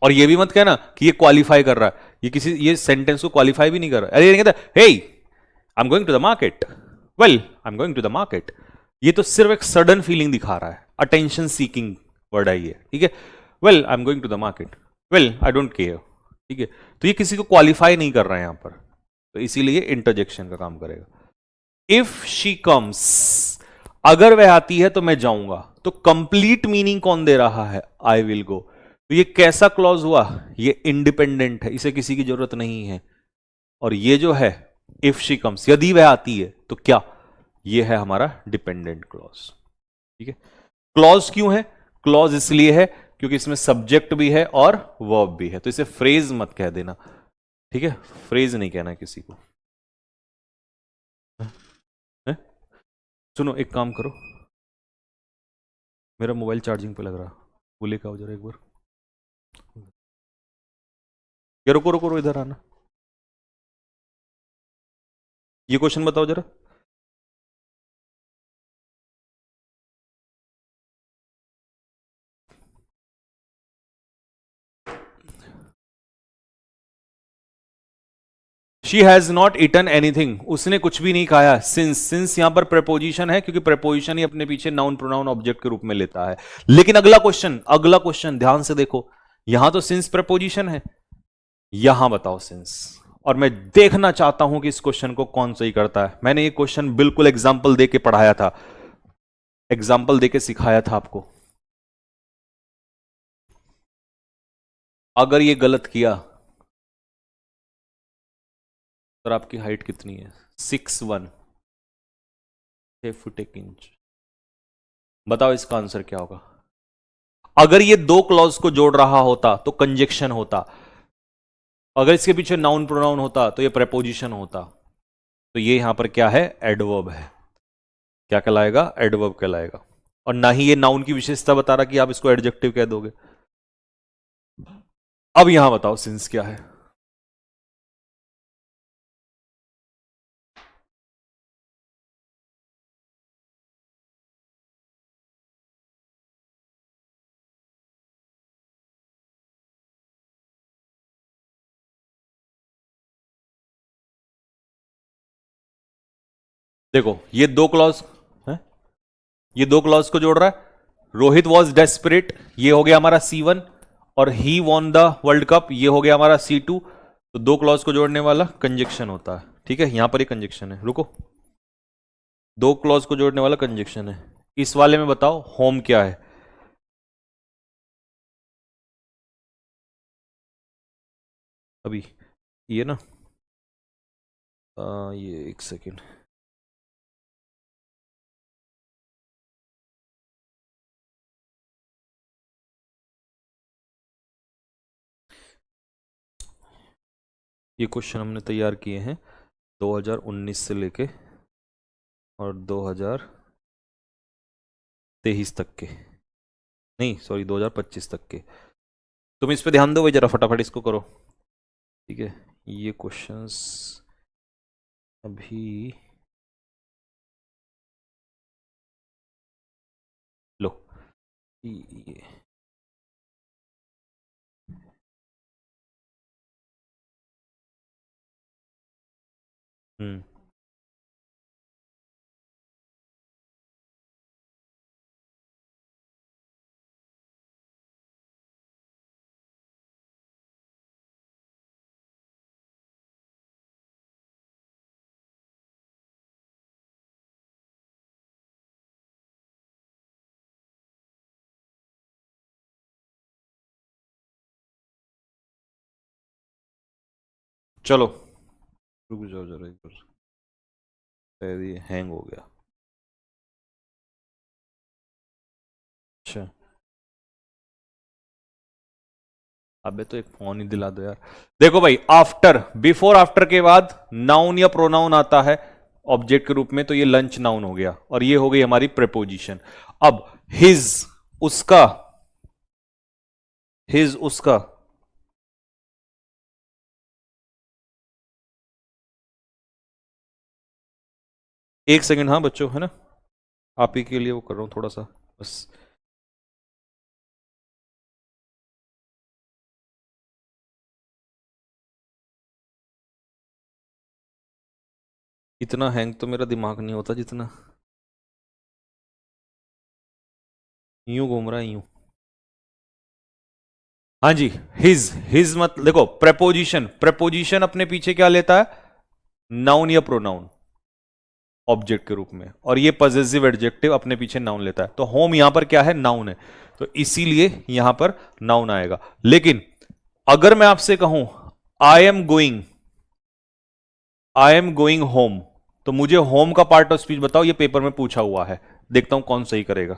और ये भी मत कहना कि ये क्वालिफाई कर रहा है, ये सेंटेंस को क्वालिफाई भी नहीं कर रहा है। अरे कहता हे I am going to the market, well I am going to the market, ये तो सिर्फ एक सडन फीलिंग दिखा रहा है, अटेंशन सीकिंग वर्ड है ये। ठीक है, well I am going to the market, well I don't care. ठीक है, तो ये किसी को क्वालिफाई नहीं कर रहा है यहां पर, तो इसीलिए इंटरजेक्शन का काम करेगा। इफ शी कम्स, अगर वह आती है तो मैं जाऊंगा, तो कंप्लीट मीनिंग कौन दे रहा है? I will go. तो ये कैसा क्लॉज हुआ? ये इंडिपेंडेंट है, इसे किसी की जरूरत नहीं है। और ये जो है इफ शी कम्स, यदि वह आती है, तो क्या? ये है हमारा डिपेंडेंट क्लॉज। ठीक है, क्लॉज क्यों है? क्लॉज इसलिए है क्योंकि इसमें सब्जेक्ट भी है और वर्ब भी है, तो इसे फ्रेज मत कह देना। ठीक है, फ्रेज नहीं कहना किसी को। है? सुनो, एक काम करो, मेरा मोबाइल चार्जिंग पे लग रहा, वो लेकर आओ जरा एक बार। ये रुको रुको रुको, इधर आना, ये क्वेश्चन बताओ जरा। She has not eaten anything, उसने कुछ भी नहीं खाया। सिंस यहां पर प्रेपोजिशन है, क्योंकि प्रेपोजिशन ही अपने पीछे नाउन प्रोनाउन ऑब्जेक्ट के रूप में लेता है। लेकिन अगला क्वेश्चन ध्यान से देखो, यहां तो सिंस प्रेपोजिशन है, यहां बताओ सिंस। और मैं देखना चाहता हूं कि इस क्वेश्चन को कौन सही करता है। मैंने ये क्वेश्चन बिल्कुल एग्जाम्पल दे के पढ़ाया था, एग्जाम्पल दे के सिखाया था आपको। अगर ये गलत किया, सर आपकी हाइट कितनी है? 6'1", 6 फुट 1 इंच। बताओ इसका आंसर क्या होगा? अगर ये दो क्लॉज को जोड़ रहा होता तो कंजेक्शन होता, अगर इसके पीछे नाउन प्रोनाउन होता तो ये प्रेपोजिशन होता। तो ये यहां पर क्या है? एडवर्ब है। क्या कहलाएगा? एडवर्ब कहलाएगा। और ना ही ये नाउन की विशेषता बता रहा कि आप इसको एडजेक्टिव कह दोगे। अब यहां बताओ सिंस क्या है? देखो ये दो क्लॉज है, ये दो क्लॉज को जोड़ रहा है। रोहित वॉज डेस्परेट, ये हो गया हमारा C1, और he won the world cup, ये हो गया हमारा C2। तो दो क्लॉज को जोड़ने वाला कंजेक्शन होता है। ठीक है, यहां पर ही कंजेक्शन है, रुको, दो क्लॉज को जोड़ने वाला कंजेक्शन है। इस वाले में बताओ होम क्या है? अभी ये ना, ये एक सेकेंड, ये क्वेश्चन हमने तैयार किए हैं 2019 से लेके और 2023 तक के, नहीं सॉरी 2025 तक के। तुम इस पे ध्यान दो भाई, जरा फटाफट इसको करो। ठीक है, ये क्वेश्चंस अभी लो। ये हम्म चलो रुक जाओ जरा एक बार, शायद ये हैंग हो गया। अच्छा, अबे तो एक फोन ही दिला दो यार। देखो भाई, आफ्टर, बिफोर आफ्टर के बाद नाउन या प्रोनाउन आता है ऑब्जेक्ट के रूप में, तो ये लंच नाउन हो गया और ये हो गई हमारी प्रेपोजिशन। अब हिज, उसका, हिज उसका, एक सेकंड हाँ बच्चों, है ना, आप ही के लिए वो कर रहा हूं थोड़ा सा बस। इतना हैंग तो मेरा दिमाग नहीं होता जितना यूं घूम रहा है यूं। हाँ जी, हिज मत देखो, प्रेपोजिशन, प्रेपोजिशन अपने पीछे क्या लेता है, नाउन या प्रोनाउन ऑब्जेक्ट के रूप में, और ये पजेसिव एडजेक्टिव अपने पीछे नाउन लेता है। तो होम यहां पर क्या है, नाउन है, तो इसीलिए यहां पर नाउन आएगा। लेकिन अगर मैं आपसे कहूं आई am going, I am going home, तो मुझे होम का पार्ट ऑफ स्पीच बताओ, ये पेपर में पूछा हुआ है, देखता हूं कौन सही करेगा।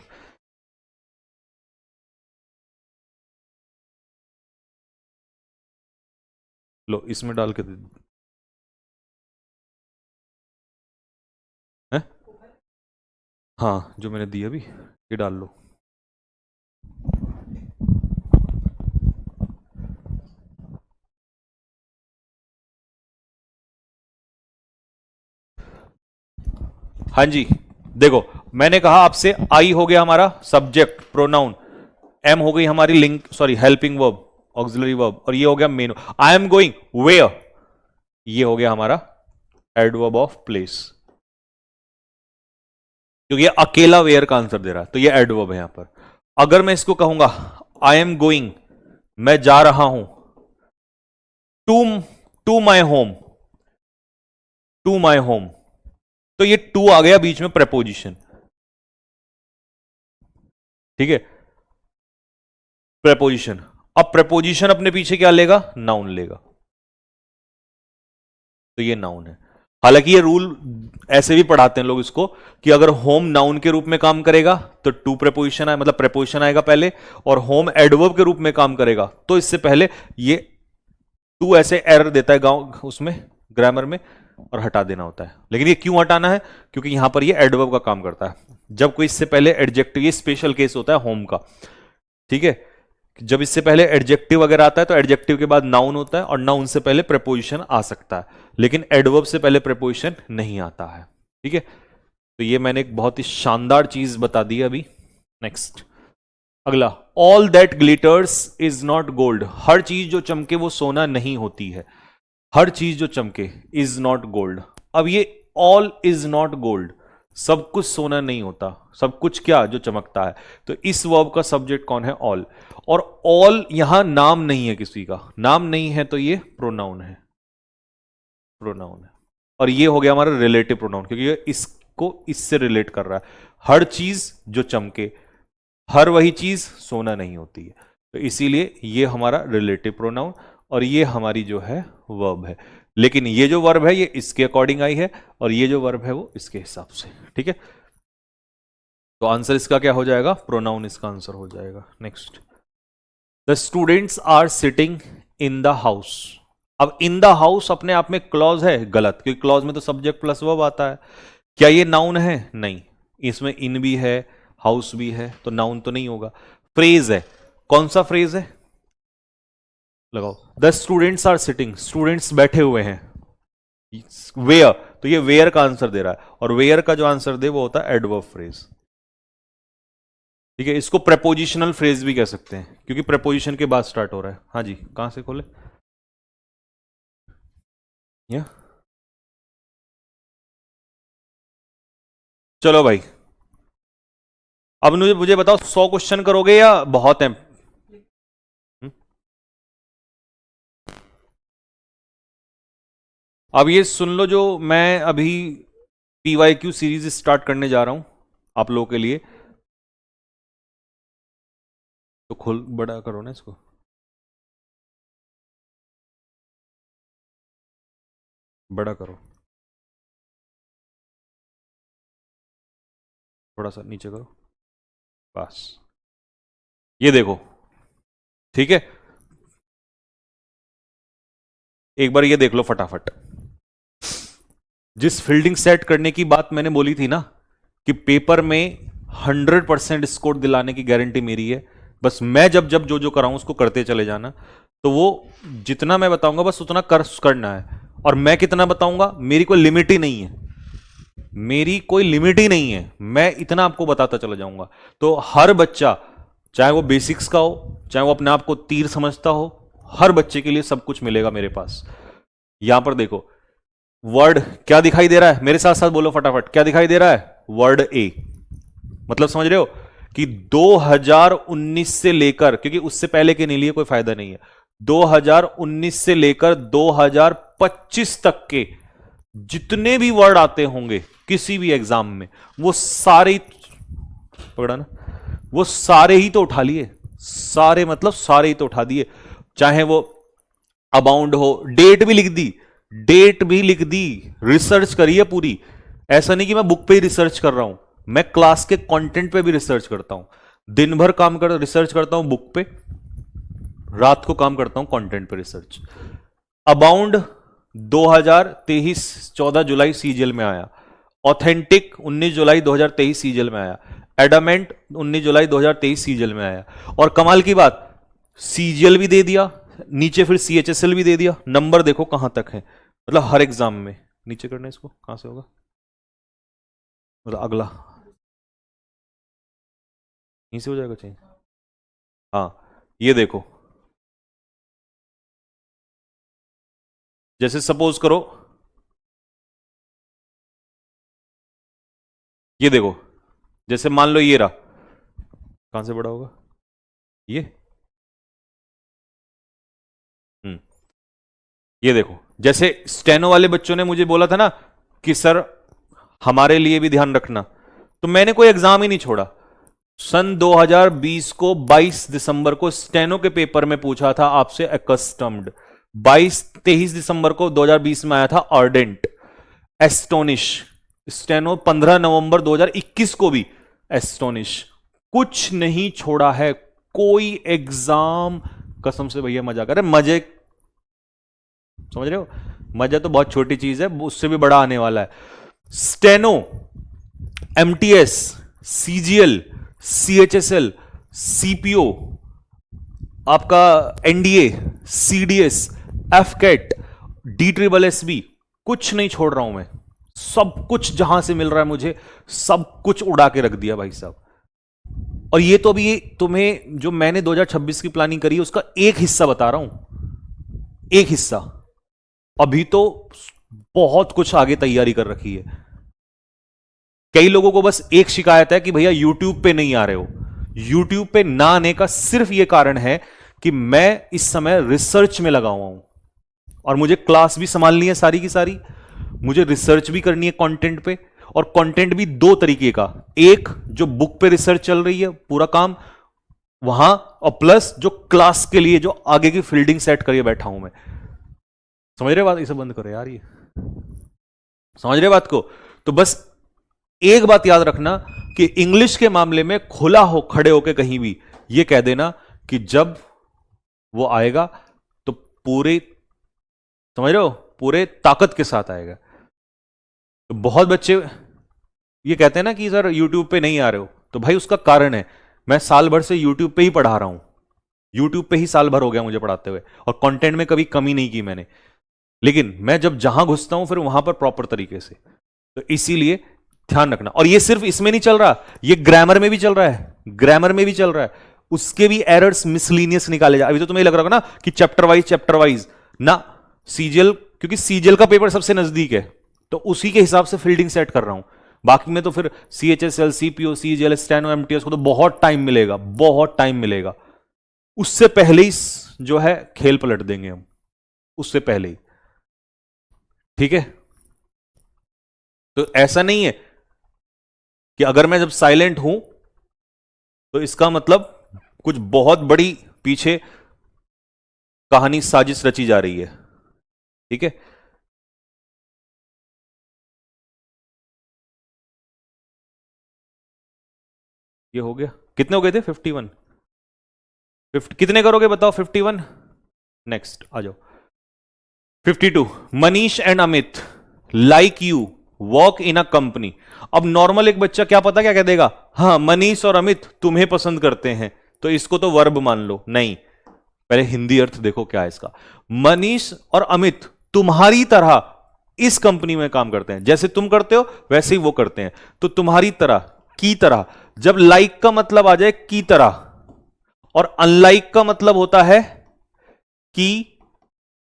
लो इसमें डाल के दे दो। हैं? हाँ जो मैंने दी अभी, ये डाल लो। हाँ जी, देखो मैंने कहा आपसे आई हो गया हमारा सब्जेक्ट प्रोनाउन, एम हो गई हमारी link sorry helping verb auxiliary verb, और ये हो गया main. I am going where, ये हो गया हमारा एडवर्ब ऑफ प्लेस, क्योंकि ये अकेला वेयर का आंसर दे रहा है, तो ये एडवर्ब है यहां पर। अगर मैं इसको कहूंगा आई एम गोइंग, मैं जा रहा हूं, to, to my home, to my home, तो ये टू आ गया बीच में प्रेपोजिशन। ठीक है, प्रेपोजिशन। अब प्रेपोजिशन अपने पीछे क्या लेगा, नाउन लेगा, तो ये नाउन है। हालांकि ये रूल ऐसे भी पढ़ाते हैं लोग इसको, कि अगर होम नाउन के रूप में काम करेगा तो टू प्रेपोजिशन आए, मतलब प्रेपोजिशन आएगा पहले, और होम एडवर्ब के रूप में काम करेगा तो इससे पहले ये टू ऐसे एरर देता है गांव उसमें ग्रामर में, और हटा देना होता है। लेकिन ये क्यों हटाना है, क्योंकि यहां पर ये एडवर्ब का काम करता है। जब कोई इससे पहले एडजेक्टिव, ये स्पेशल केस होता है होम का, ठीक है, जब इससे पहले एडजेक्टिव अगर आता है तो एडजेक्टिव के बाद नाउन होता है, और नाउन से पहले प्रेपोजिशन आ सकता है, लेकिन एडवर्ब से पहले प्रेपोजिशन नहीं आता है। ठीक है, तो ये मैंने एक बहुत ही शानदार चीज बता दी अभी। नेक्स्ट, अगला, all that glitters is not gold, हर चीज जो चमके वो सोना नहीं होती है, हर चीज जो चमके इज नॉट गोल्ड। अब ये ऑल इज नॉट गोल्ड, सब कुछ सोना नहीं होता, सब कुछ क्या जो चमकता है, तो इस वर्ब का सब्जेक्ट कौन है, ऑल। और ऑल यहां नाम नहीं है, किसी का नाम नहीं है, तो ये प्रोनाउन है, प्रोनाउन है। और ये हो गया हमारा रिलेटिव प्रोनाउन, क्योंकि ये इसको इससे रिलेट कर रहा है, हर चीज जो चमके, हर वही चीज सोना नहीं होती है, तो इसीलिए ये हमारा रिलेटिव प्रोनाउन, और ये हमारी जो है वर्ब है। लेकिन ये जो वर्ब है ये इसके अकॉर्डिंग आई है, और ये जो वर्ब है वो इसके हिसाब से। ठीक है, तो आंसर इसका क्या हो जाएगा, प्रोनाउन इसका आंसर हो जाएगा। Next, the students are sitting in the house, अब इन द हाउस अपने आप में क्लॉज है, गलत, क्योंकि क्लॉज में तो सब्जेक्ट प्लस वर्ब आता है। क्या ये नाउन है? नहीं, इसमें इन भी है, हाउस भी है, तो नाउन तो नहीं होगा। फ्रेज है, कौन सा फ्रेज है? लगाओ। The students are sitting, students बैठे हुए हैं। वेयर, तो ये वेयर का आंसर दे रहा है, और वेयर का जो आंसर दे वो होता है एडवर्ब फ्रेज। ठीक है, इसको प्रेपोजिशनल फ्रेज भी कह सकते हैं, क्योंकि प्रेपोजिशन के बाद स्टार्ट हो रहा है। हाँ जी, कहां से खोले? या चलो भाई, अब मुझे मुझे बताओ, 100 क्वेश्चन करोगे या बहुत है? अब ये सुन लो, जो मैं अभी PYQ सीरीज स्टार्ट करने जा रहा हूं आप लोगों के लिए, तो खोल, बड़ा करो ना इसको, बड़ा करो, थोड़ा सा नीचे करो, बस। ये देखो, ठीक है, एक बार ये देख लो फटाफट। जिस फील्डिंग सेट करने की बात मैंने बोली थी ना, कि पेपर में 100% स्कोर दिलाने की गारंटी मेरी है, बस मैं जब जब जो जो कराऊं उसको करते चले जाना, तो वो जितना मैं बताऊंगा बस उतना करना है। और मैं कितना बताऊंगा, मेरी कोई लिमिट ही नहीं है, मेरी कोई लिमिट ही नहीं है, मैं इतना आपको बताता चला जाऊंगा। तो हर बच्चा, चाहे वो बेसिक्स का हो, चाहे वो अपने आप को तीर समझता हो, हर बच्चे के लिए सब कुछ मिलेगा मेरे पास। यहां पर देखो, वर्ड क्या दिखाई दे रहा है, मेरे साथ साथ बोलो फटाफट, क्या दिखाई दे रहा है? Word a. मतलब समझ रहे हो कि 2019 से लेकर, क्योंकि उससे पहले के नहीं लिए कोई फायदा नहीं है, 2019 से लेकर 2025 तक के जितने भी वर्ड आते होंगे किसी भी एग्जाम में, वो सारे, पकड़ा ना, वो सारे ही तो उठा लिए, सारे मतलब सारे ही तो उठा दिए। चाहे वो अबाउंड हो, डेट भी लिख दी, डेट भी लिख दी, रिसर्च करी है पूरी। ऐसा नहीं कि मैं बुक पे ही रिसर्च कर रहा हूं, मैं क्लास के कंटेंट पे भी रिसर्च करता हूं। दिन भर काम कर रिसर्च करता हूं बुक पे, रात को काम करता हूं कंटेंट पे रिसर्च। अबाउंड 2023 14 जुलाई सीजीएल में आया, ऑथेंटिक 19 जुलाई 2023 सीजीएल में आया, एडामेंट 19 जुलाई 2023 सीजीएल में आया। और कमाल की बात, सीजीएल भी दे दिया, नीचे फिर CHSL भी दे दिया। नंबर देखो कहां तक है, मतलब हर एग्जाम में। नीचे करना इसको, कहां से होगा, मतलब अगला यहीं से हो जाएगा चेंज। हाँ, ये देखो, जैसे सपोज करो, ये देखो, जैसे मान लो ये रहा, कहां से बड़ा होगा ये? हम्म, ये देखो, जैसे स्टेनो वाले बच्चों ने मुझे बोला था ना कि सर हमारे लिए भी ध्यान रखना, तो मैंने कोई एग्जाम ही नहीं छोड़ा। सन 2020 को 22 दिसंबर को स्टेनो के पेपर में पूछा था आपसे अकस्टम्ड, 23 दिसंबर को 2020 में आया था अर्डेंट, एस्टोनिश, स्टेनो 15 नवंबर 2021 को भी एस्टोनिश। कुछ नहीं छोड़ा है, कोई एग्जाम, कसम से भैया मजा कर रहे, मजे, समझ रहे हो, मजा तो बहुत छोटी चीज है, उससे भी बड़ा आने वाला है। Steno, MTS, CGL, CHSL, CPO, आपका NDA, CDS, FCAT, DSSB, कुछ नहीं छोड़ रहा हूं मैं, सब कुछ जहां से मिल रहा है मुझे, सब कुछ उड़ा के रख दिया भाई साहब। और ये तो अभी तुम्हें जो मैंने 2026 की प्लानिंग करी है उसका एक हिस्सा बता रहा हूं, एक हिस्सा। अभी तो बहुत कुछ आगे तैयारी कर रखी है। कई लोगों को बस एक शिकायत है कि भैया YouTube पे नहीं आ रहे हो। YouTube पे ना आने का सिर्फ यह कारण है कि मैं इस समय रिसर्च में लगा हुआ हूं, और मुझे क्लास भी संभालनी है सारी की सारी, मुझे रिसर्च भी करनी है कंटेंट पे, और कंटेंट भी दो तरीके का, एक जो बुक पे रिसर्च चल रही है पूरा काम वहां, और प्लस जो क्लास के लिए जो आगे की फील्डिंग सेट करके बैठा हूं मैं। समझ रहे बात? इसे बंद करो यार, ये समझ रहे बात को? तो बस एक बात याद रखना कि इंग्लिश के मामले में खुला हो, खड़े होके कहीं भी ये कह देना कि जब वो आएगा तो पूरे समझ रहे हो, पूरे ताकत के साथ आएगा। तो बहुत बच्चे ये कहते हैं ना कि सर यूट्यूब पे नहीं आ रहे हो, तो भाई उसका कारण है, मैं साल भर से यूट्यूब पे ही पढ़ा रहा हूं, यूट्यूब पे ही साल भर हो गया मुझे पढ़ाते हुए, और कंटेंट में कभी कमी नहीं की मैंने। लेकिन मैं जब जहां घुसता हूं फिर वहां पर प्रॉपर तरीके से, तो इसीलिए ध्यान रखना। और ये सिर्फ इसमें नहीं चल रहा, ये ग्रामर में भी चल रहा है, ग्रामर में भी चल रहा है, उसके भी एरर्स मिसलीनियस निकाले जा। अभी तो तुम्हें लग रहा होगा ना कि चैप्टर वाइज ना, सीजीएल, क्योंकि सीजीएल का पेपर सबसे नजदीक है, तो उसी के हिसाब से फील्डिंग सेट कर रहा हूं। बाकी में तो फिर CHSL, CPO, CGL, steno, MTS को तो बहुत टाइम मिलेगा, बहुत टाइम मिलेगा। उससे पहले ही जो है खेल पलट देंगे हम, उससे पहले ही। ठीक है, तो ऐसा नहीं है कि अगर मैं जब साइलेंट हूं तो इसका मतलब कुछ बहुत बड़ी पीछे कहानी, साजिश रची जा रही है। ठीक है, ये हो गया। कितने हो गए थे? 51। कितने करोगे बताओ? 51। नेक्स्ट आ जाओ। 52, Manish and Amit like you work in a company. अब नॉर्मल एक बच्चा क्या पता क्या कह देगा, हाँ मनीष और अमित तुम्हें पसंद करते हैं, तो इसको तो वर्ब मान लो। नहीं, पहले हिंदी अर्थ देखो क्या है इसका। मनीष और अमित तुम्हारी तरह इस कंपनी में काम करते हैं, जैसे तुम करते हो वैसे ही वो करते हैं। तो तुम्हारी तरह, की तरह, जब लाइक का मतलब आ जाए की तरह, और अनलाइक का मतलब होता है की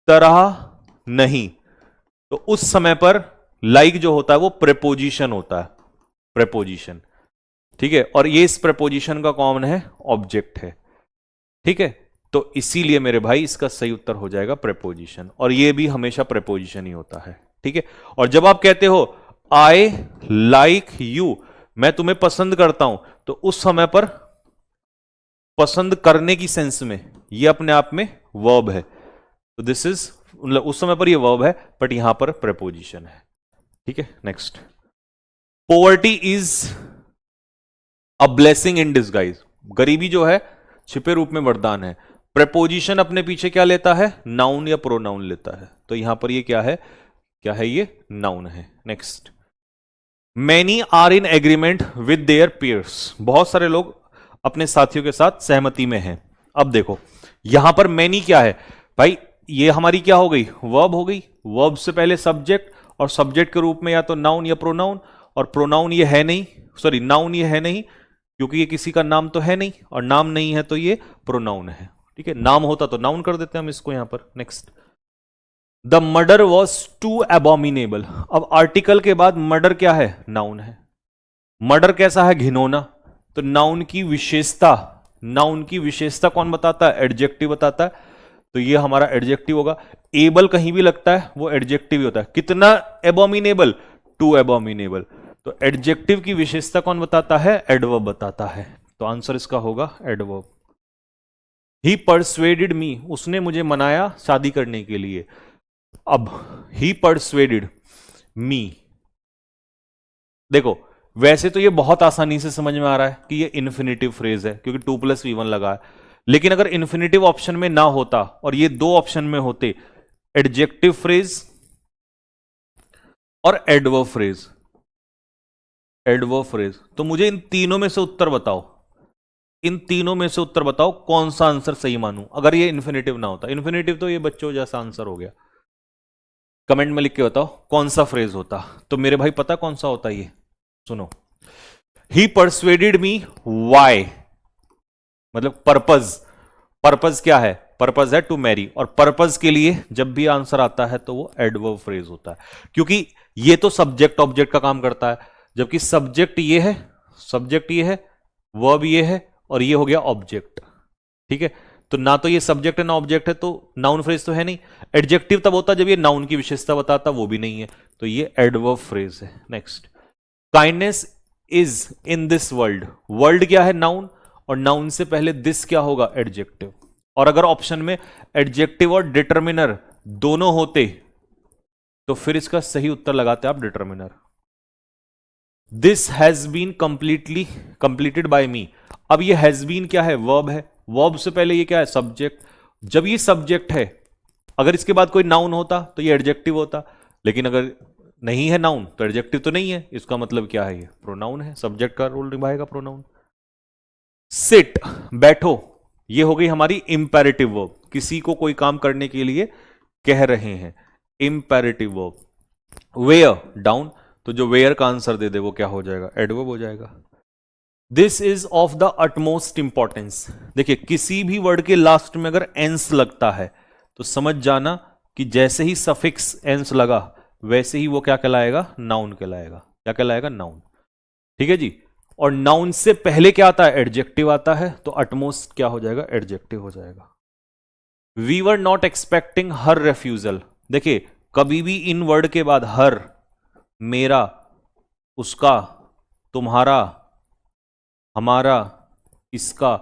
तरह नहीं, तो उस समय पर लाइक जो होता है वो प्रेपोजिशन होता है, प्रेपोजिशन। ठीक है, और ये इस प्रेपोजिशन का कॉमन है, ऑब्जेक्ट है। ठीक है, तो इसीलिए मेरे भाई इसका सही उत्तर हो जाएगा प्रेपोजिशन, और ये भी हमेशा प्रेपोजिशन ही होता है। ठीक है, और जब आप कहते हो आई लाइक यू, मैं तुम्हें पसंद करता हूं, तो उस समय पर पसंद करने की सेंस में ये अपने आप में वर्ब है, तो दिस इज, मतलब उस समय पर ये वर्ब है, बट यहां पर प्रेपोजिशन है। ठीक है, next. Poverty is a blessing in disguise. गरीबी जो है छिपे रूप में वरदान है। प्रेपोजिशन अपने पीछे क्या लेता है? नाउन या प्रोनाउन लेता है, तो यहां पर ये क्या है? क्या है ये? नाउन है। Next. Many are in agreement with their peers. बहुत सारे लोग अपने साथियों के साथ सहमति में हैं। अब देखो यहां पर मैनी क्या है भाई? ये हमारी क्या हो गई? वर्ब हो गई। वर्ब से पहले सब्जेक्ट, और सब्जेक्ट के रूप में या तो नाउन या प्रोनाउन, और प्रोनाउन ये है नहीं, सॉरी नाउन ये है नहीं, क्योंकि ये किसी का नाम तो है नहीं, और नाम नहीं है तो ये प्रोनाउन है। ठीक है, नाम होता तो नाउन कर देते हम इसको यहां पर। Next. The murder was too abominable. अब आर्टिकल के बाद मर्डर क्या है? नाउन है। मर्डर कैसा है? घिनौना। तो नाउन की विशेषता, नाउन की विशेषता कौन बताता है? एडजेक्टिव बताता है, तो ये हमारा एडजेक्टिव होगा। एबल कहीं भी लगता है वो एडजेक्टिव ही होता है। कितना एबॉमिनेबल? टू एबॉमिनेबल। तो एडजेक्टिव की विशेषता कौन बताता है? एडवर्ब बताता है, तो आंसर इसका होगा एडवर्ब। ही परसुएडेड मी, उसने मुझे मनाया शादी करने के लिए। अब ही परसुएडेड मी, देखो वैसे तो ये बहुत आसानी से समझ में आ रहा है कि ये इन्फिनेटिव फ्रेज है, क्योंकि 2+V1 लगा है। लेकिन अगर इन्फिनेटिव ऑप्शन में ना होता और ये दो ऑप्शन में होते, एडजेक्टिव फ्रेज और एडवर्ब फ्रेज, एडवर्ब फ्रेज, तो मुझे इन तीनों में से उत्तर बताओ, इन तीनों में से उत्तर बताओ कौन सा आंसर सही मानूं अगर ये इन्फिनेटिव ना होता। इन्फिनेटिव तो ये बच्चों जैसा आंसर हो गया। कमेंट में लिख के बताओ कौन सा फ्रेज होता। तो मेरे भाई पता कौन सा होता? ये सुनो, ही परसुएडेड मी वाई, मतलब पर्पज। पर्पज क्या है? पर्पज है टू मैरी, और पर्पज के लिए जब भी आंसर आता है तो वो एडवर्ब फ्रेज होता है, क्योंकि ये तो सब्जेक्ट ऑब्जेक्ट का काम करता है, जबकि सब्जेक्ट ये है, सब्जेक्ट ये है, वर्ब ये है, और ये हो गया ऑब्जेक्ट। ठीक है, तो ना तो ये सब्जेक्ट है ना ऑब्जेक्ट है, तो नाउन फ्रेज तो है नहीं। एडजेक्टिव तब होता जब ये नाउन की विशेषता बताता, वो भी नहीं है, तो ये एडवर्ब फ्रेज है। Next. Kindness is in this world. World क्या है? नाउन, और नाउन से पहले दिस क्या होगा? एडजेक्टिव। और अगर ऑप्शन में एडजेक्टिव और डिटर्मिनर दोनों होते तो फिर इसका सही उत्तर लगाते आप determiner. This has been completed by me. अब ये हैज बीन क्या है? वर्ब है। वर्ब से पहले ये क्या है? सब्जेक्ट। जब ये सब्जेक्ट है अगर इसके बाद कोई नाउन होता तो ये एडजेक्टिव होता, लेकिन अगर नहीं है नाउन तो एडजेक्टिव तो नहीं है, इसका मतलब क्या है, ये प्रोनाउन है, सब्जेक्ट का रोल निभाएगा प्रोनाउन। सिट, बैठो, ये हो गई हमारी इंपेरेटिव वर्ब, किसी को कोई काम करने के लिए कह रहे हैं, इंपेरेटिव वर्ब। वेयर, डाउन, तो जो वेयर का आंसर दे दे वो क्या हो जाएगा, एडवर्ब हो जाएगा। This is of the utmost importance, देखिए किसी भी वर्ड के लास्ट में अगर एंस लगता है तो समझ जाना कि जैसे ही सफिक्स एंस लगा वैसे ही वो क्या कहलाएगा, नाउन कहलाएगा। क्या कहलाएगा, नाउन। ठीक है जी। और नाउन से पहले क्या आता है, एडजेक्टिव आता है, तो अटमोस्ट क्या हो जाएगा, एडजेक्टिव हो जाएगा। वी वर नॉट एक्सपेक्टिंग हर रेफ्यूजल, देखिए कभी भी इन वर्ड के बाद हर, मेरा, उसका, तुम्हारा, हमारा, इसका,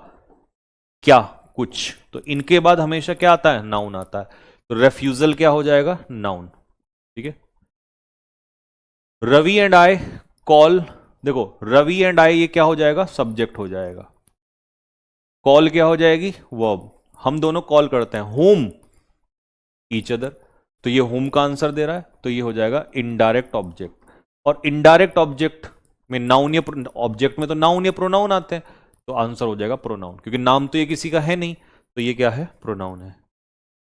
क्या, कुछ, तो इनके बाद हमेशा क्या आता है, नाउन आता है, तो रेफ्यूजल क्या हो जाएगा, नाउन। ठीक है। रवि एंड आई कॉल, देखो रवि एंड आई ये क्या हो जाएगा, सब्जेक्ट हो जाएगा। कॉल क्या हो जाएगी, वर्ब, हम दोनों कॉल करते हैं, होम, ईच अदर, तो ये होम का आंसर दे रहा है, तो ये हो जाएगा इनडायरेक्ट ऑब्जेक्ट। और इनडायरेक्ट ऑब्जेक्ट में नाउन या ऑब्जेक्ट में तो नाउन या प्रोनाउन आते हैं, तो आंसर हो जाएगा प्रोनाउन, क्योंकि नाम तो ये किसी का है नहीं, तो ये क्या है, प्रोनाउन है।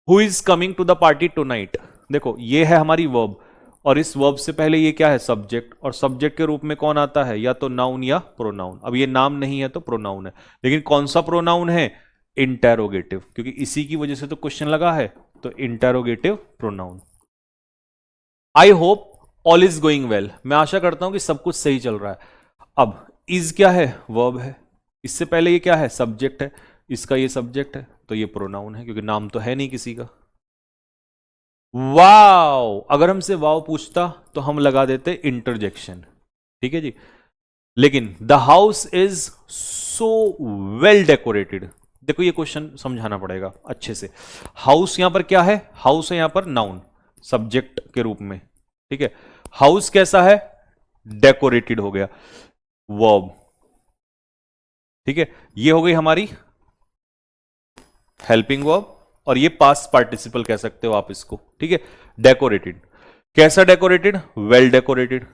Who is coming to the party tonight, देखो ये है हमारी वर्ब, और इस वर्ब से पहले ये क्या है, सब्जेक्ट, और सब्जेक्ट के रूप में कौन आता है, या तो नाउन या प्रोनाउन। अब ये नाम नहीं है तो प्रोनाउन है, लेकिन कौन सा प्रोनाउन है, इंटेरोगेटिव, क्योंकि इसी की वजह से तो क्वेश्चन लगा है, तो interrogative pronoun. I hope all is going well, मैं आशा करता हूं कि सब कुछ सही चल रहा है। अब इज क्या है, वर्ब है, इससे पहले ये क्या है, सब्जेक्ट है, इसका ये सब्जेक्ट है, तो ये प्रोनाउन है, क्योंकि नाम तो है नहीं किसी का। वाव, अगर हमसे वाव पूछता तो हम लगा देते इंटरजेक्शन। ठीक है जी। लेकिन the house is so well decorated, देखो ये क्वेश्चन समझाना पड़ेगा अच्छे से। हाउस यहां पर क्या है, हाउस है यहां पर नाउन, सब्जेक्ट के रूप में। ठीक है, हाउस कैसा है, डेकोरेटेड हो गया, वर्ब। ठीक है, ये हो गई हमारी हेल्पिंग वर्ब, और ये पास्ट पार्टिसिपल कह सकते हो आप इसको। ठीक है, डेकोरेटेड, कैसा डेकोरेटेड, वेल डेकोरेटेड,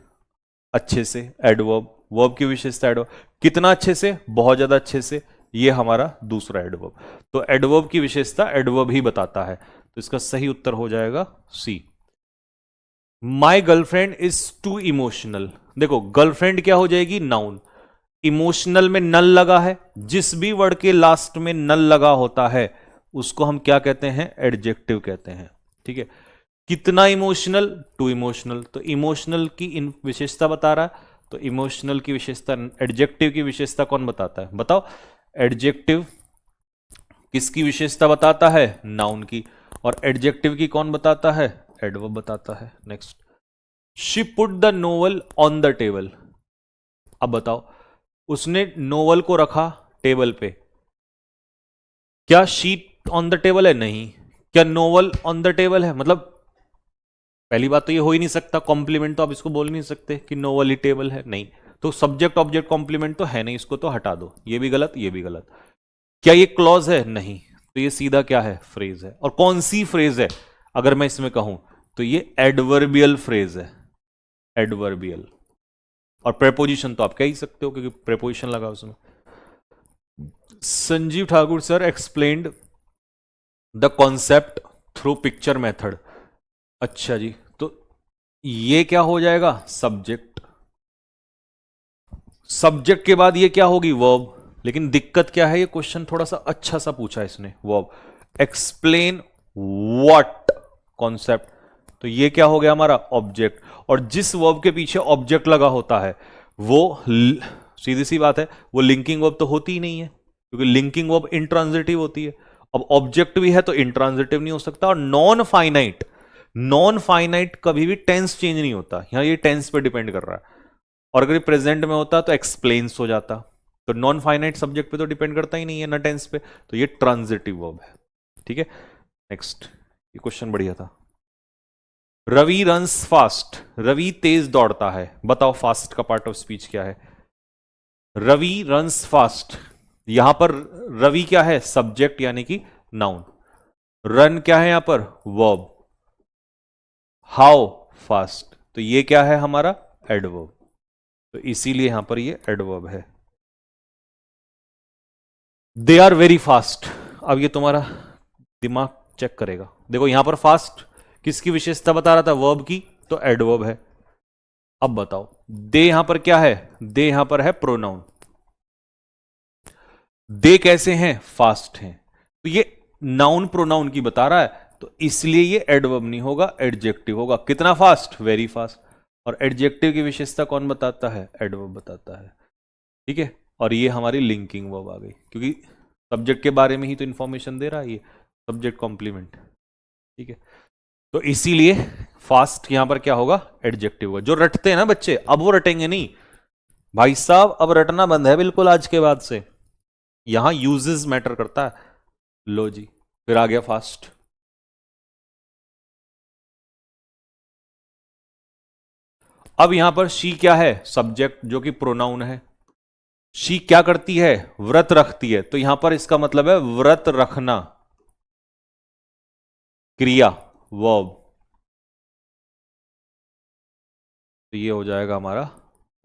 अच्छे से, एडवर्ब, वर्ब की विशेषता एडवर्ब, कितना अच्छे से, बहुत ज्यादा अच्छे से, ये हमारा दूसरा एडवर्ब। तो एडवर्ब की विशेषता एडवर्ब ही बताता है, तो इसका सही उत्तर हो जाएगा C. My girlfriend is too emotional, देखो गर्लफ्रेंड क्या हो जाएगी, नाउन, इमोशनल में नल लगा है, जिस भी वर्ड के लास्ट में नल लगा होता है उसको हम क्या कहते हैं, एडजेक्टिव कहते हैं। ठीक है, कितना इमोशनल, टू इमोशनल, तो इमोशनल की विशेषता बता रहा है, तो इमोशनल की विशेषता, एडजेक्टिव की विशेषता कौन बताता है, बताओ, एडजेक्टिव किसकी विशेषता बताता है, नाउन की, और एडजेक्टिव की कौन बताता है, एडवर्ब बताता है। Next, she put the novel on the table, अब बताओ उसने नोवेल को रखा टेबल पे, क्या शीट ऑन द टेबल है, नहीं, क्या नोवेल ऑन द टेबल है, मतलब पहली बात तो ये हो ही नहीं सकता, कॉम्प्लीमेंट तो आप इसको बोल नहीं सकते कि नोवेल ही टेबल है, नहीं, तो सब्जेक्ट ऑब्जेक्ट कॉम्प्लीमेंट तो है नहीं, इसको तो हटा दो, ये भी गलत, ये भी गलत। क्या ये क्लॉज है, नहीं, तो ये सीधा क्या है, फ्रेज है। और कौन सी फ्रेज है, अगर मैं इसमें कहूं तो ये एडवर्बियल फ्रेज है, एडवर्बियल। और प्रेपोजिशन तो आप कह ही सकते हो क्योंकि प्रेपोजिशन लगा उसमें। Sanjeev Thakur sir explained the concept through picture method, अच्छा जी, तो ये क्या हो जाएगा, सब्जेक्ट, सब्जेक्ट के बाद ये क्या होगी, वर्ब। लेकिन दिक्कत क्या है, ये क्वेश्चन थोड़ा सा अच्छा सा पूछा है इसने, वर्ब, एक्सप्लेन व्हाट कॉन्सेप्ट, तो ये क्या हो गया हमारा, ऑब्जेक्ट। और जिस वर्ब के पीछे ऑब्जेक्ट लगा होता है वो सीधी सी बात है, वो लिंकिंग वर्ब तो होती ही नहीं है, क्योंकि लिंकिंग वर्ब इंट्रांजिटिव होती है। अब ऑब्जेक्ट भी है तो इंट्रांजिटिव नहीं हो सकता। और नॉन फाइनाइट, नॉन फाइनाइट कभी भी टेंस चेंज नहीं होता, यहां ये टेंस पे डिपेंड कर रहा है। और अगर ये प्रेजेंट में होता तो एक्सप्लेन्स हो जाता, तो नॉन फाइनाइट सब्जेक्ट पे तो डिपेंड करता ही नहीं है ना टेंस पे, तो ये ट्रांजिटिव वर्ब है। ठीक है, नेक्स्ट, ये क्वेश्चन बढ़िया था। रवि रन्स फास्ट, रवि तेज दौड़ता है, बताओ फास्ट का पार्ट ऑफ स्पीच क्या है, रवि रन्स फास्ट, यहां पर रवि क्या है, सब्जेक्ट यानी कि नाउन, रन क्या है यहां पर? वर्ब। हाउ फास्ट, तो ये क्या है हमारा? एडवर्ब। तो इसीलिए यहां पर ये एडवर्ब है। दे आर वेरी फास्ट, अब ये तुम्हारा दिमाग चेक करेगा। देखो यहां पर फास्ट किसकी विशेषता बता रहा था? वर्ब की, तो एडवर्ब है। अब बताओ, दे यहां पर क्या है? दे यहां पर है प्रोनाउन। दे कैसे हैं? फास्ट हैं। तो ये नाउन प्रोनाउन की बता रहा है, तो इसलिए ये एडवर्ब नहीं होगा, एडजेक्टिव होगा। कितना फास्ट? Very fast. और एडजेक्टिव की विशेषता कौन बताता है? एडवर्ब बताता है। ठीक है, और ये हमारी लिंकिंग वर्ब आ गई, क्योंकि सब्जेक्ट के बारे में ही तो इंफॉर्मेशन दे रहा है ये, सब्जेक्ट कॉम्प्लीमेंट। ठीक है, तो इसीलिए फास्ट यहां पर क्या होगा? एडजेक्टिव होगा। जो रटते हैं ना बच्चे, अब वो रटेंगे नहीं भाई साहब, अब रटना बंद है बिल्कुल आज के बाद से। यहां यूजेस मैटर करता है। लो जी, फिर आ गया फास्ट। अब यहां पर शी क्या है? सब्जेक्ट, जो कि प्रोनाउन है। शी क्या करती है? व्रत रखती है। तो यहां पर इसका मतलब है व्रत रखना, क्रिया, वर्ब। तो ये हो जाएगा हमारा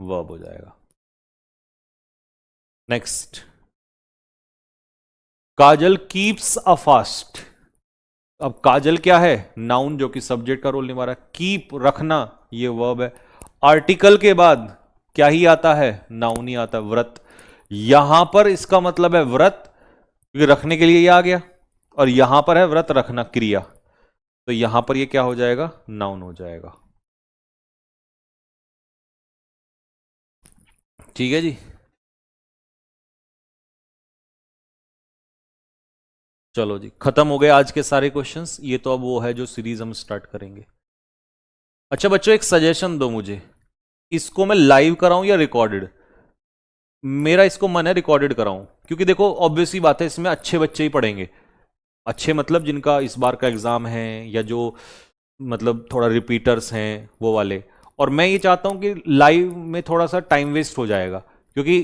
वर्ब हो जाएगा। Next, Kajal keeps a fast. अब काजल क्या है? नाउन, जो कि सब्जेक्ट का रोल निभा रहा है। कीप, रखना, ये वर्ब है। आर्टिकल के बाद क्या ही आता है? नाउन ही आता है, व्रत। यहां पर इसका मतलब है व्रत, क्योंकि रखने के लिए ये आ गया, और यहां पर है व्रत रखना, क्रिया। तो यहां पर ये क्या हो जाएगा? नाउन हो जाएगा। ठीक है जी। चलो जी, खत्म हो गए आज के सारे क्वेश्चंस। ये तो अब वो है जो सीरीज हम स्टार्ट करेंगे। अच्छा बच्चों, एक सजेशन दो मुझे, इसको मैं लाइव कराऊं या रिकॉर्डेड? मेरा इसको मन है रिकॉर्डेड कराऊं, क्योंकि देखो ऑब्वियसली बात है, इसमें अच्छे बच्चे ही पढ़ेंगे। अच्छे मतलब जिनका इस बार का एग्जाम है, या जो मतलब थोड़ा रिपीटर्स हैं वो वाले। और मैं ये चाहता हूं कि लाइव में थोड़ा सा टाइम वेस्ट हो जाएगा, क्योंकि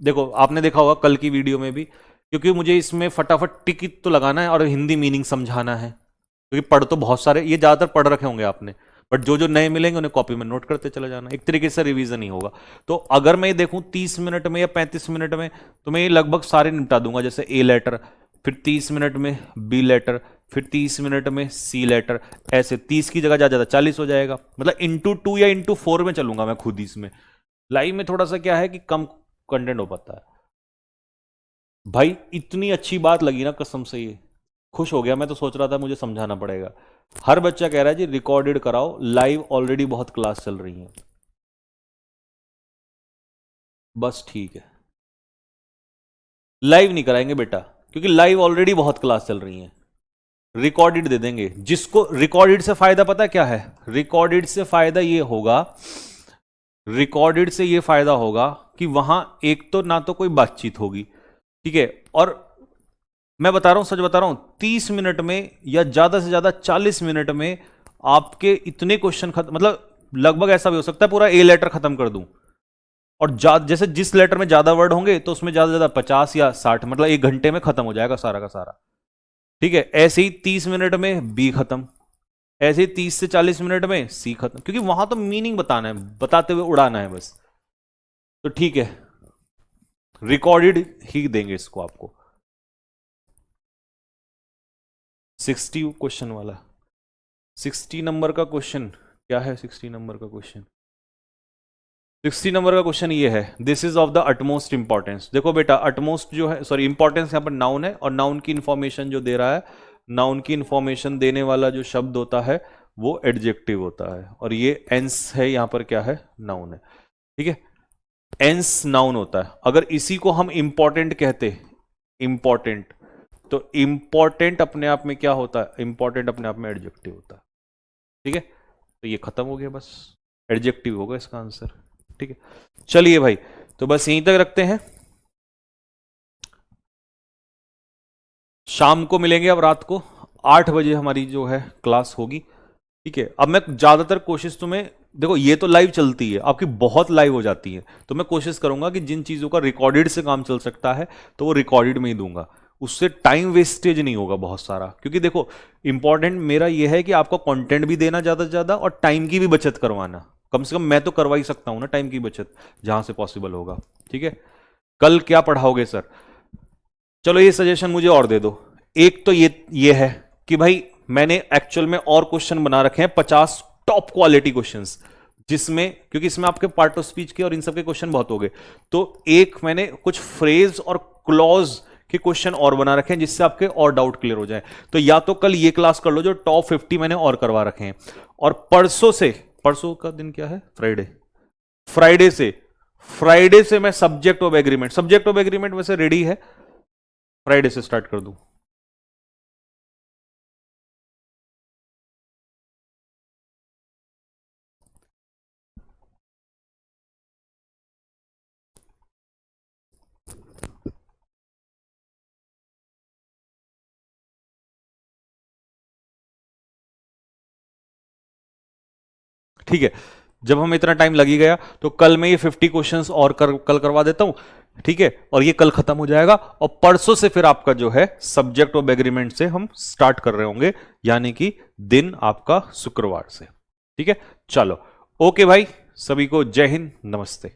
देखो आपने देखा होगा कल की वीडियो में भी, क्योंकि मुझे इसमें फटाफट टिक तो लगाना है और हिंदी मीनिंग समझाना है, क्योंकि पढ़ तो बहुत सारे, ये ज्यादातर पढ़ रखे होंगे आपने, बट जो जो नए मिलेंगे उन्हें कॉपी में नोट करते चले जाना, एक तरीके से रिवीजन ही होगा। तो अगर मैं ये देखूं 30 मिनट में या 35 मिनट में, तो मैं ये लगभग सारे निपटा दूंगा। जैसे ए लेटर, फिर 30 मिनट में बी लेटर, फिर 30 मिनट में सी लेटर, ऐसे 30 की जगह ज्यादा 40 हो जाएगा। मतलब इंटू 2 या इंटू 4 में चलूंगा मैं खुद ही इसमें। लाइव में थोड़ा सा क्या है कि कम कंटेंट हो पाता है। भाई इतनी अच्छी बात लगी ना कसम से, ये खुश हो गया मैं, तो सोच रहा था मुझे समझाना पड़ेगा। हर बच्चा कह रहा है जी रिकॉर्डेड कराओ, लाइव ऑलरेडी बहुत क्लास चल रही है। बस ठीक है, लाइव नहीं कराएंगे बेटा, क्योंकि लाइव ऑलरेडी बहुत क्लास चल रही है। रिकॉर्डेड दे देंगे। जिसको रिकॉर्डेड से फायदा पता क्या है? रिकॉर्डेड से फायदा ये होगा, रिकॉर्डेड से ये फायदा होगा कि वहां एक तो ना तो कोई बातचीत होगी, ठीक है, और मैं बता रहा हूं, सच बता रहा हूं, 30 मिनट में या ज्यादा से ज्यादा 40 मिनट में आपके इतने क्वेश्चन खत्म, मतलब लगभग ऐसा भी हो सकता है पूरा ए लेटर खत्म कर दूं। और जैसे जिस लेटर में ज्यादा वर्ड होंगे तो उसमें ज्यादा से ज्यादा 50 या 60, मतलब 1 घंटे में खत्म हो जाएगा सारा का सारा। ठीक है, ऐसे ही 30 मिनट में बी खत्म, ऐसे ही 30 से 40 मिनट में सी खत्म, क्योंकि वहां तो मीनिंग बताना है, बताते हुए उड़ाना है बस। तो ठीक है, रिकॉर्डेड ही देंगे इसको आपको। 60 क्वेश्चन वाला, 60 नंबर का क्वेश्चन क्या है? 60 नंबर का क्वेश्चन, 60 नंबर का क्वेश्चन ये है, this is of the utmost importance. देखो बेटा, अटमोस्ट जो है, सॉरी इंपॉर्टेंस यहां पर नाउन है, और नाउन की इंफॉर्मेशन जो दे रहा है, नाउन की इंफॉर्मेशन देने वाला जो शब्द होता है वो एडजेक्टिव होता है, और ये एंस है यहां पर क्या है? नाउन है। ठीक है, एंस नाउन होता है। अगर इसी को हम इंपॉर्टेंट कहते, इंपॉर्टेंट, तो इंपॉर्टेंट अपने आप में क्या होता है? इंपॉर्टेंट अपने आप में एडजेक्टिव होता है। ठीक है, तो ये खत्म हो गया, बस एडजेक्टिव होगा इसका आंसर। ठीक है, चलिए भाई, तो बस यहीं तक रखते हैं। शाम को मिलेंगे, अब रात को 8 बजे हमारी जो है क्लास होगी। ठीक है, अब मैं ज्यादातर कोशिश तुम्हें, देखो ये तो लाइव चलती है आपकी, बहुत लाइव हो जाती है, तो मैं कोशिश करूंगा कि जिन चीजों का रिकॉर्डेड से काम चल सकता है तो वो रिकॉर्डेड में ही दूंगा। उससे टाइम वेस्टेज नहीं होगा बहुत सारा, क्योंकि देखो इंपॉर्टेंट मेरा यह है कि आपका कंटेंट भी देना ज्यादा से ज्यादा और टाइम की भी बचत करवाना। कम से कम मैं तो करवा ही सकता हूं ना टाइम की बचत, जहां से पॉसिबल होगा। ठीक है, कल क्या पढ़ाओगे सर? चलो ये सजेशन मुझे और दे दो। एक तो ये है कि भाई मैंने एक्चुअल में और क्वेश्चन बना रखे हैं 50 टॉप क्वालिटी क्वेश्चंस, जिसमें क्योंकि इसमें आपके पार्ट ऑफ स्पीच के और इन सब के क्वेश्चन बहुत हो गए, तो एक मैंने कुछ फ्रेज और क्लॉज के क्वेश्चन और बना रखे हैं जिससे आपके और डाउट क्लियर हो जाए। तो या तो कल ये क्लास कर लो जो टॉप 50 मैंने और करवा रखे हैं, और परसों का दिन क्या है? फ्राइडे। फ्राइडे से मैं सब्जेक्ट ऑफ एग्रीमेंट वैसे रेडी है, फ्राइडे से स्टार्ट कर दूं। ठीक है, जब हमें इतना टाइम लगी गया तो कल मैं ये 50 क्वेश्चंस और कल करवा देता हूं। ठीक है, और ये कल खत्म हो जाएगा, और परसों से फिर आपका जो है सब्जेक्ट ऑफ एग्रीमेंट से हम स्टार्ट कर रहे होंगे, यानी कि दिन आपका शुक्रवार से। ठीक है, चलो ओके भाई, सभी को जय हिंद, नमस्ते।